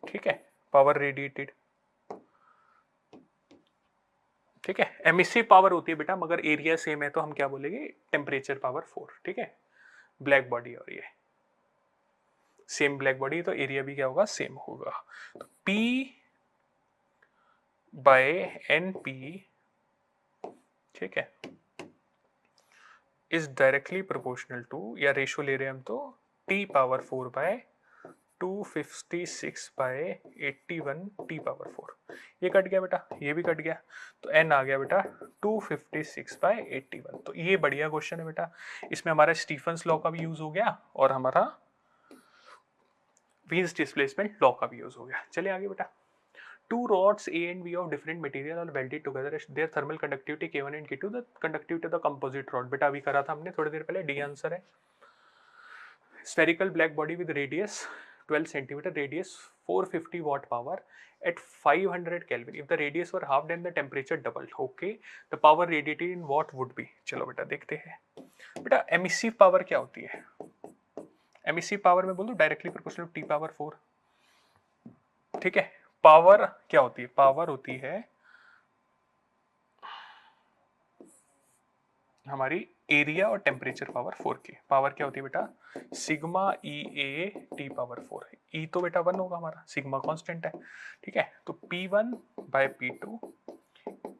ठीक है, पावर रेडिएटेड। ठीक है, एमिसिव पावर होती है बेटा, मगर एरिया सेम है तो हम क्या बोलेंगे, टेम्परेचर पावर 4। ठीक है, ब्लैक बॉडी और ये सेम ब्लैक बॉडी तो एरिया भी क्या होगा, सेम होगा। तो P बाय NP, ठीक है, इज डायरेक्टली प्रोपोर्शनल टू, या रेशियो ले रहे हैं हम तो T⁻4/256/81 T⁻4। ये कट गया बेटा, ये भी कट गया, तो n आ गया बेटा 256/81। तो ये बढ़िया क्वेश्चन है बेटा, इसमें हमारा स्टीफन्स लॉ का भी यूज हो गया और हमारा वीन्स डिस्प्लेसमेंट लॉ का भी यूज हो गया। चलिए आगे बेटा। Two rods A and B of different material are welded together. Their thermal conductivity K1 and K2, the conductivity of the composite rod। बेटा अभी करा था हमने थोड़ी देर पहले, डी आंसर है। Spherical black body with radius 12 centimeter, radius 450 watt power at 500 Kelvin. If the radius were halved and the temperature doubled, okay, the power radiated in watt would be। चलो बेटा देखते हैं। बेटा एमिसिव पावर क्या होती है, emissive power में बोल दो डायरेक्टली प्रोपोर्शनल टू T⁻4। ठीक है, पावर क्या होती है, पावर होती है हमारी एरिया और टेम्परेचर पावर 4 की। पावर क्या होती है बेटा, सिग्मा EA T⁻4। ई तो बेटा 1 होगा हमारा, सिग्मा कांस्टेंट है। ठीक है, तो P1/P2,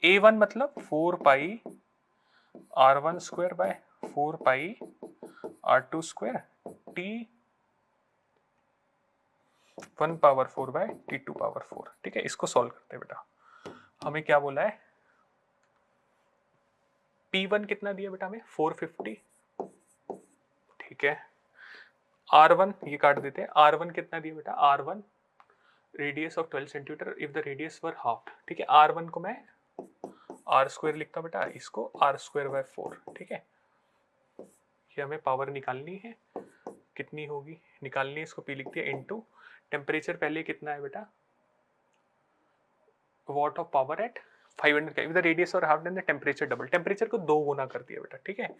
A1 मतलब 4πr1²/4πr2² T1/4/T2/4। ठीक है, इसको सॉल्व करते हैं बेटा। हमें क्या बोला है, P1 कितना दिया बेटा हमें 450। ठीक है, R1 ये काट देते हैं, R1 कितना दिया बेटा, R1 radius of 12 centimetre if the radius were half. ठीक है, R1 को मैं R² लिखता बेटा, इसको R²/4। ठीक है, ये हमें पावर निकालनी है, कितनी होगी निकालनी है, इसको P लिख दिया इनटू टेम्परेचर पहले कितना है बेटा, वॉट ऑफ पावर एट 500 का। इफ द रेडियस और half then the temperature double, temperature को 2 गुना कर दिया बेटा। ठीक है,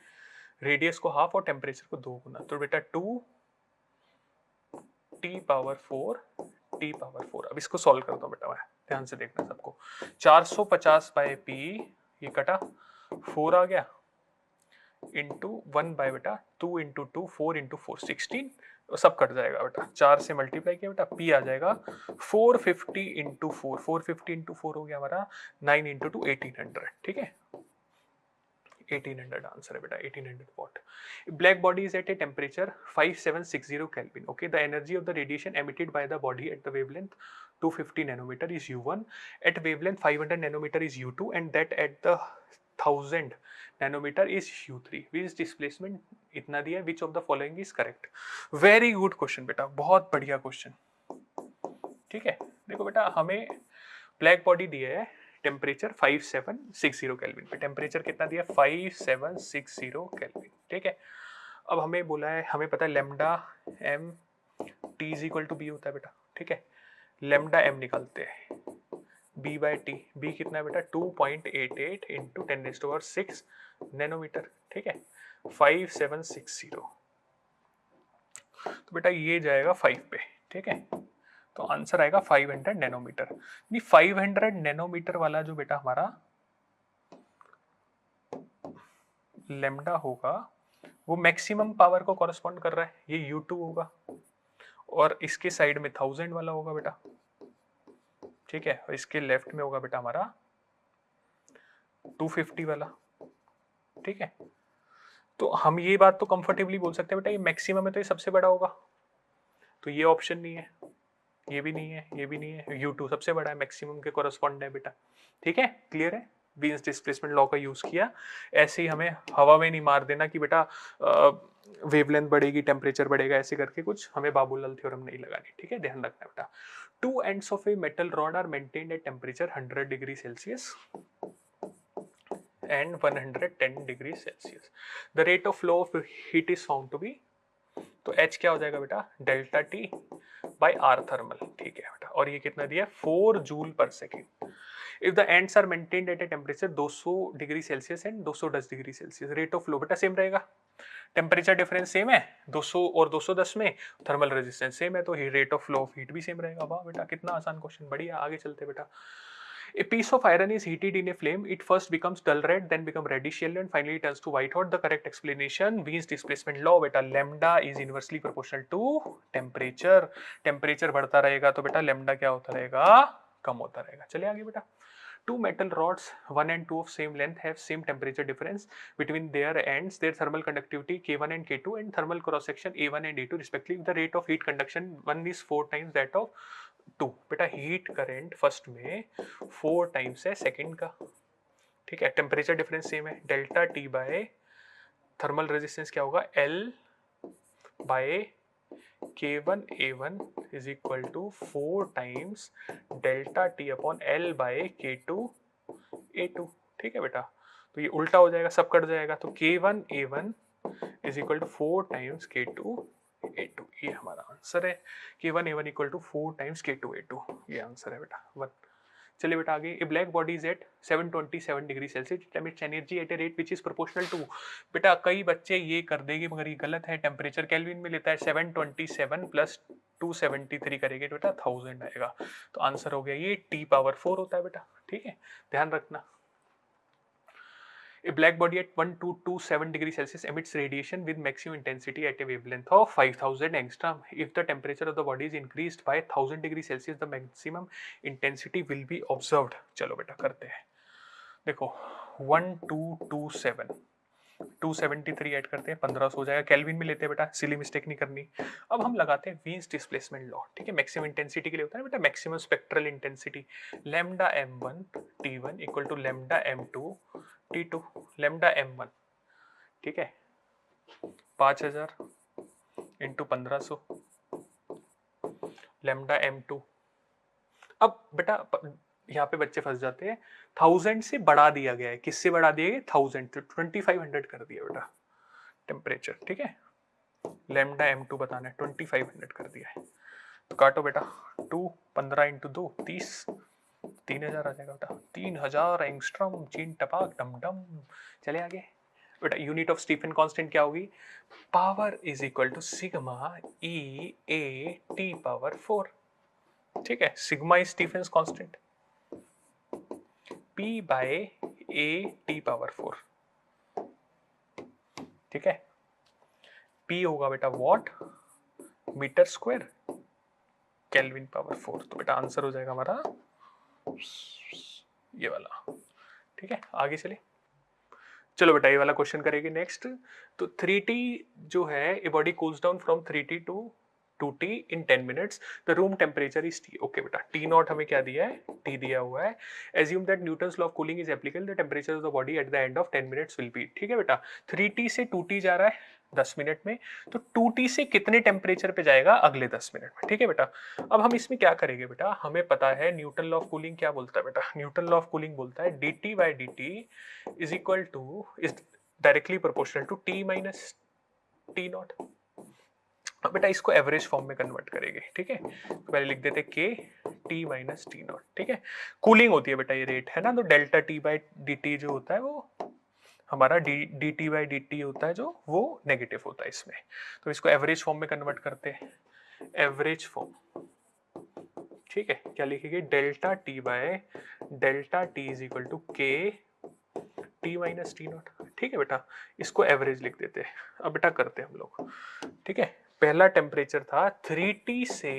रेडियस को हाफ और टेम्परेचर को 2 गुना, तो बेटा 2T⁻4 अब इसको सॉल्व करता हूँ बेटा मैं, ध्यान से देखना सबको। 450/P ये कटा 4 आ गया इंटू 1 बेटा 2 इंटू 2 4 इंटू 4 16, सब कट जाएगा बेटा, 4 से मल्टीप्लाई किया बेटा, P आ जाएगा 450 इंटू 4, 450 इंटू 4 हो गया हमारा 9 इंटू 2 1800। ठीक है, 1800 आंसर है बेटा, 1800 watt. Black body is at a temperature 5760 Kelvin। Okay, the energy of the radiation emitted by the body at the wavelength 250 nanometre is U1, at wavelength 500 nanometre is U2, and that at the 1000 nanometre is U3। Which displacement इतना दिया, which of the following is correct. Very good question बेटा, बहुत बढ़िया question. ठीक है, देखो बेटा हमें ब्लैक बॉडी दिया है टेम्परेचर 5760 केल्विन पे, टेम्परेचर कितना दिया 5760 केल्विन। ठीक है, अब हमें बोला है, हमें पता है lambda m T is equal to B होता है बेटा। ठीक है, लैम्डा m निकालते हैं, B/T, B कितना है बेटा 2.88 इंटू 10⁶ नैनोमीटर। ठीक है, 5760, तो बेटा ये जाएगा 5 पे। ठीक है, तो आंसर आएगा 500 नैनोमीटर। 500 नैनोमीटर वाला जो बेटा हमारा लैम्डा होगा वो मैक्सिमम पावर को कॉरेस्पॉन्ड कर रहा है, ये U2 होगा, और इसके साइड में 1000 वाला होगा बेटा। ठीक है, और इसके लेफ्ट में होगा बेटा हमारा 250 वाला। ठीक है, तो हम ये बात तो कंफर्टेबली बोल सकते हैं बेटा ये मैक्सिमम है तो ये सबसे बड़ा होगा, तो ये ऑप्शन नहीं है, ये भी नहीं है, ये भी नहीं है, U2 सबसे बड़ा है, मैक्सिमम के कॉरेस्पॉन्ड है बेटा। ठीक है, क्लियर है, वीन्स डिस्प्लेसमेंट लॉ का यूज किया। ऐसे ही हमें हवा में नहीं मार देना कि बेटा वेवलेंथ बढ़ेगी टेम्परेचर बढ़ेगा, ऐसे करके कुछ हमें बाबूलाल थ्योरम नहीं लगानी, ठीक है, ध्यान रखना बेटा। Two ends of a metal rod are maintained at temperature 100 degree Celsius and 110 degree Celsius. The rate of flow of heat is found to be, तो H क्या हो जाएगा बेटा, delta T by R thermal, ठीक है बेटा। और ये कितना दिया, 4 joule per second. If the ends are maintained at a temperature 200 degree Celsius and 210 degree Celsius, rate of flow बेटा सेम रहेगा, टेम्परेचर डिफरेंस सेम है 200 और 210 में, थर्मल रेजिस्टेंस सेम है, तो rate of flow of heat भी same रहेगा। वाह बेटा कितना आसान क्वेश्चन, बढ़िया, आगे चलते बेटा। A piece of iron is heated in a flame. It first becomes dull red, then become reddish yellow, and finally turns to white hot. The correct explanation: Wien's displacement law. बेटा lambda is inversely proportional to temperature. Temperature बढ़ता रहेगा तो बेटा lambda क्या होता रहेगा, कम होता रहेगा। चलिए आगे बेटा। Two metal rods, 1 and 2 of same length, have same temperature difference between their ends. Their thermal conductivity K1 and K2 and thermal cross section A1 and A2 respectively. The rate of heat conduction one is 4 times that of 2। बेटा heat current first में 4 times है second का, ठीक है। Temperature difference same है, delta T by thermal resistance क्या होगा, L by K1 A1 is equal to 4 times delta T upon L by K2 A2, ठीक है बेटा। तो ये उल्टा हो जाएगा, सब कट जाएगा, तो K1 A1 is equal to 4 times K2 A2, ये हमारा आंसर है। K1 A1 equal to 4 times K2 A2, ये आंसर है बेटा 1। चलिए बेटा आगे। A black body is at 727 degree Celsius, it emits energy at a rate which is proportional to, बेटा कई बच्चे ये कर देंगे मगर ये गलत है। टेम्परेचर केल्विन में लेता है, 727 प्लस 273 करेंगे तो बेटा 1000 आएगा, तो आंसर हो गया ये T⁴ होता है बेटा, ठीक है, ध्यान रखना। A black body at 1227 degree Celsius emits radiation with maximum intensity at a wavelength of 5000 angstrom. If the temperature of the body is increased by 1000 degree Celsius, the maximum intensity will be observed. चलो बेटा करते हैं, देखो 1227 273 add करते हैं 1500 हो जाएगा, kelvin में लेते हैं बेटा, सिली मिस्टेक नहीं करनी। अब हम लगाते हैं वीन्स डिस्प्लेसमेंट लॉ, ठीक है। मैक्सिमम इंटेंसिटी के लिए होता है बेटा maximum spectral intensity, lambda m1 T1 equal to lambda m2 T2, lambda m1, ठीक है, 5000 इंटू 1500, लैम्डा m2। अब बेटा यहाँ पे बच्चे फंस जाते हैं, 1000 से बढ़ा दिया गया है, किससे बढ़ा दिया गया, 1000 तो 2500 कर दिया बेटा टेम्परेचर, ठीक है। लैम्डा m2 बताना है, 2500 कर दिया है, तो काटो बेटा 2 15 इंटू 2 30, 3000 आ जाएगा बेटा, 3000 एंगस्ट्रॉम, चीन टपाक डम डम। चले आगे बेटा, यूनिट ऑफ स्टीफन कांस्टेंट क्या होगी, power is equal to sigma E A T⁴, ठीक है। Sigma is Stefan constant, P by A T⁴, ठीक है। P होगा बेटा watt metre square kelvin power 4, तो बेटा आंसर हो जाएगा हमारा ये वाला, ठीक है। आगे चले, चलो बेटा ये वाला क्वेश्चन करेंगे नेक्स्ट। तो 3T जो है, a body cools down from 3T to 2T in 10 minutes. The room temperature is T. Okay बेटा, T0 हमें क्या दिया है, T दिया हुआ है। Assume that Newton's law of cooling is applicable. The temperature of the body at the end of 10 minutes will be, ठीक है बेटा। 3T से 2T जा रहा है 10 मिनट में, तो 2T से कितने टेम्परेचर पे जाएगा अगले 10 मिनट में, ठीक है बेटा। अब हम इसमें क्या करेंगे बेटा, हमें पता है न्यूटन लॉ ऑफ कूलिंग क्या बोलता है बेटा, न्यूटन लॉ ऑफ कूलिंग बोलता है dt by dt is equal to is directly proportional to T minus T0। अब बेटा इसको एवरेज फॉर्म में कन्वर्ट करेंगे, ठीक है। तो पहले लिख देते K T माइनस T0, ठीक है। कूलिंग होती है बेटा ये रेट है ना, तो डेल्टा T बाई dt जो होता है वो हमारा dt बाई dt होता है जो वो नेगेटिव होता है इसमें। तो इसको एवरेज फॉर्म में कन्वर्ट करते हैं, एवरेज फॉर्म, ठीक है। क्या लिखेंगे, delta T by delta T is equal to K T minus T0, ठीक है बेटा। इसको एवरेज लिख देते हैं। अब बेटा करते हैं हम लोग, ठीक है। पहला टेम्परेचर था 3T से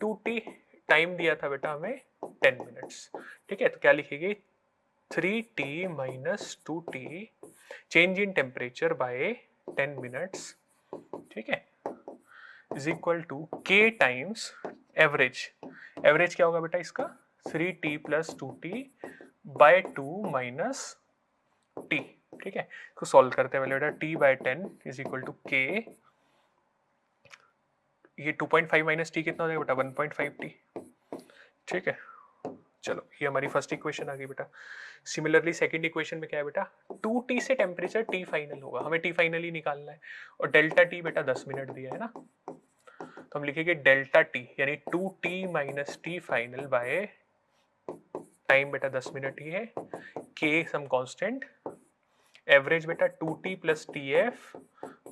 2T, टाइम दिया था बेटा हमें 10 मिनट्स, ठीक है। तो क्या लिखेंगे, 3T minus 2T change in temperature by 10 minutes, ठीक है, is equal to K times average. Average क्या होगा बेटा इसका, 3T plus 2T bye 2 minus T, ठीक है। इसको सॉल्व करते हैं पहले बेटा, T by 10 is equal to K, ये 2.5 माइनस टी कितना हो जाएगा बेटा 1.5 टी, ठीक है। चलो ये हमारी फर्स्ट इक्वेशन आ गई बेटा। सिमिलरली सेकंड इक्वेशन में क्या है बेटा, 2t से टेम्परेचर T फाइनल होगा, हमें T फाइनल ही निकालना है, और डेल्टा T बेटा 10 मिनट दिया है ना, तो हम लिखेंगे डेल्टा T यानी 2t minus T final by time बेटा 10 मिनट ही है, K सम कांस्टेंट, एवरेज बेटा 2t plus TF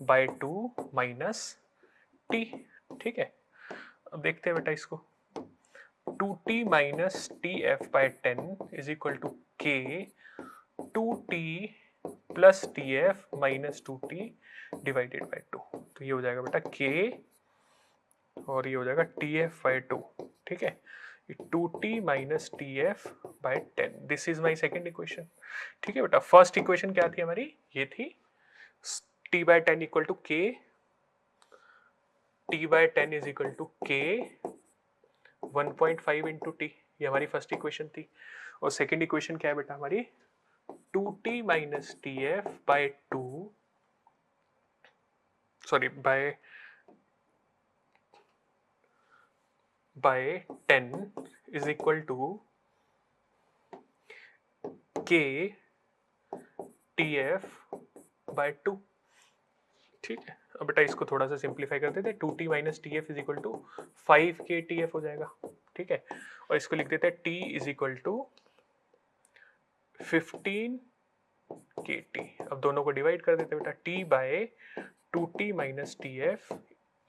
by 2 minus T, ठीक है। अब देखते हैं बेटा इसको, 2t minus TF by 10 is equal to K 2t plus TF minus 2t divided by 2, तो ये हो जाएगा बेटा K और ये हो जाएगा TF बाय 2, ठीक है। 2t minus TF by 10, this is my second equation, ठीक है बेटा। फर्स्ट इक्वेशन क्या थी हमारी, ये थी t by 10 equal to K, t by 10 is equal to K 1.5 into T, ये हमारी फर्स्ट इक्वेशन थी। और सेकंड इक्वेशन क्या है बेटा हमारी, 2t minus TF by 2, sorry by 10 is equal to K TF by 2, ठीक है। अब बेटा इसको थोड़ा सा सिंप्लीफाई कर देते हैं, 2t minus TF is equal to 5K TF हो जाएगा, ठीक है। और इसको लिख देते हैं T is equal to 15 KT, अब दोनों को डिवाइड कर देते हैं बेटा, T bye 2t minus TF,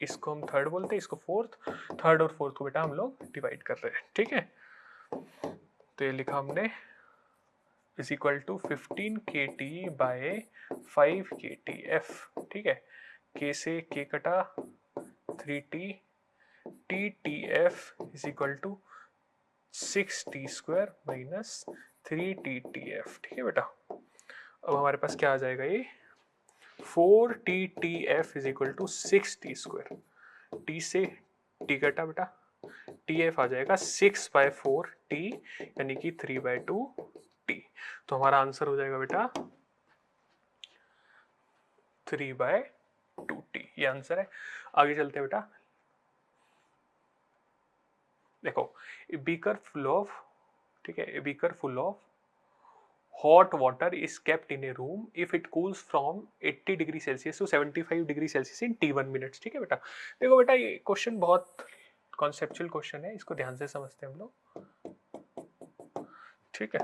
इसको हम थर्ड बोलते हैं, इसको फोर्थ, थर्ड और फोर्थ को बेटा हम लोग डिवाइड कर रहे हैं, ठीक है। तो ये लिखा हमने is equal to 15 KT by 5 KTF, ठीक है। K से K कटा 3t, TTF is equal to 6t square minus 3TTF, ठीक है बेटा। अब हमारे पास क्या आ जाएगा, ये 4TTF is equal to 6t square, t से t कटा बेटा, TF आ जाएगा 6 बाय 4t यानी कि 3 बाय 2t, तो हमारा आंसर हो जाएगा बेटा 3 बाय 2t, ये आंसर है। आगे चलते हैं बेटा, देखो बीकर फुल ऑफ, ठीक है, a beaker full of hot water is kept in a room if it cools from 80 degree Celsius to 75 degree Celsius in t1 minutes, ठीक है बेटा। देखो बेटा ये क्वेश्चन बहुत कॉन्सेप्चुअल क्वेश्चन है, इसको ध्यान से समझते हैं हम लोग, ठीक है।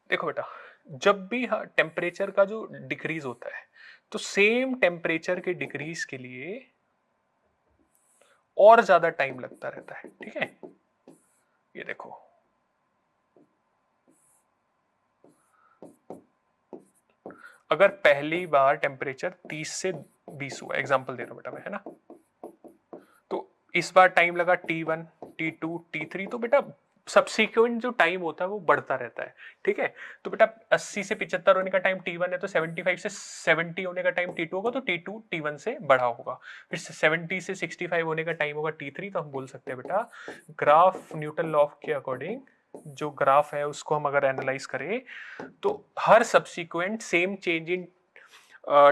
देखो बेटा जब भी टेम्परेचर का जो डिक्रीज होता है तो सेम टेम्परेचर के डिक्रीज के लिए और ज्यादा टाइम लगता रहता है, ठीक है। ये देखो अगर पहली बार टेम्परेचर 30 से 20 हुआ, एग्जांपल दे रहा हूं बेटा मैं, है ना, तो इस बार टाइम लगा T1 T2 T3, तो बेटा सब्सिक्वेंट जो टाइम होता है वो बढ़ता रहता है, ठीक है। तो बेटा 80 से 75 होने का टाइम T1 है, तो 75 से 70 होने का टाइम T2 होगा, तो T2 T1 से बढ़ा होगा। फिर 70 से 65 होने का टाइम होगा T3, तो हम बोल सकते हैं बेटा ग्राफ न्यूटन लॉ के अकॉर्डिंग जो ग्राफ है उसको हम अगर एनालाइज करें तो हर subsequent same change in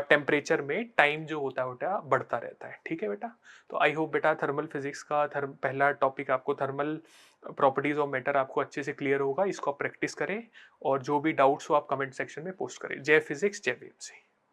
temperature में टाइम जो होता है बढ़ता रहता है, ठीक है बेटा। तो आई होप बेटा थर्मल फिजिक्स का पहला टॉपिक आपको थर्मल प्रॉपर्टीज ऑफ मैटर आपको अच्छे से क्लियर होगा, इसको आप प्रैक्टिस करें और जो भी डाउट्स हो आप कमेंट सेक्शन में पोस्ट करें। जय फिजिक्स जय वीएमसी।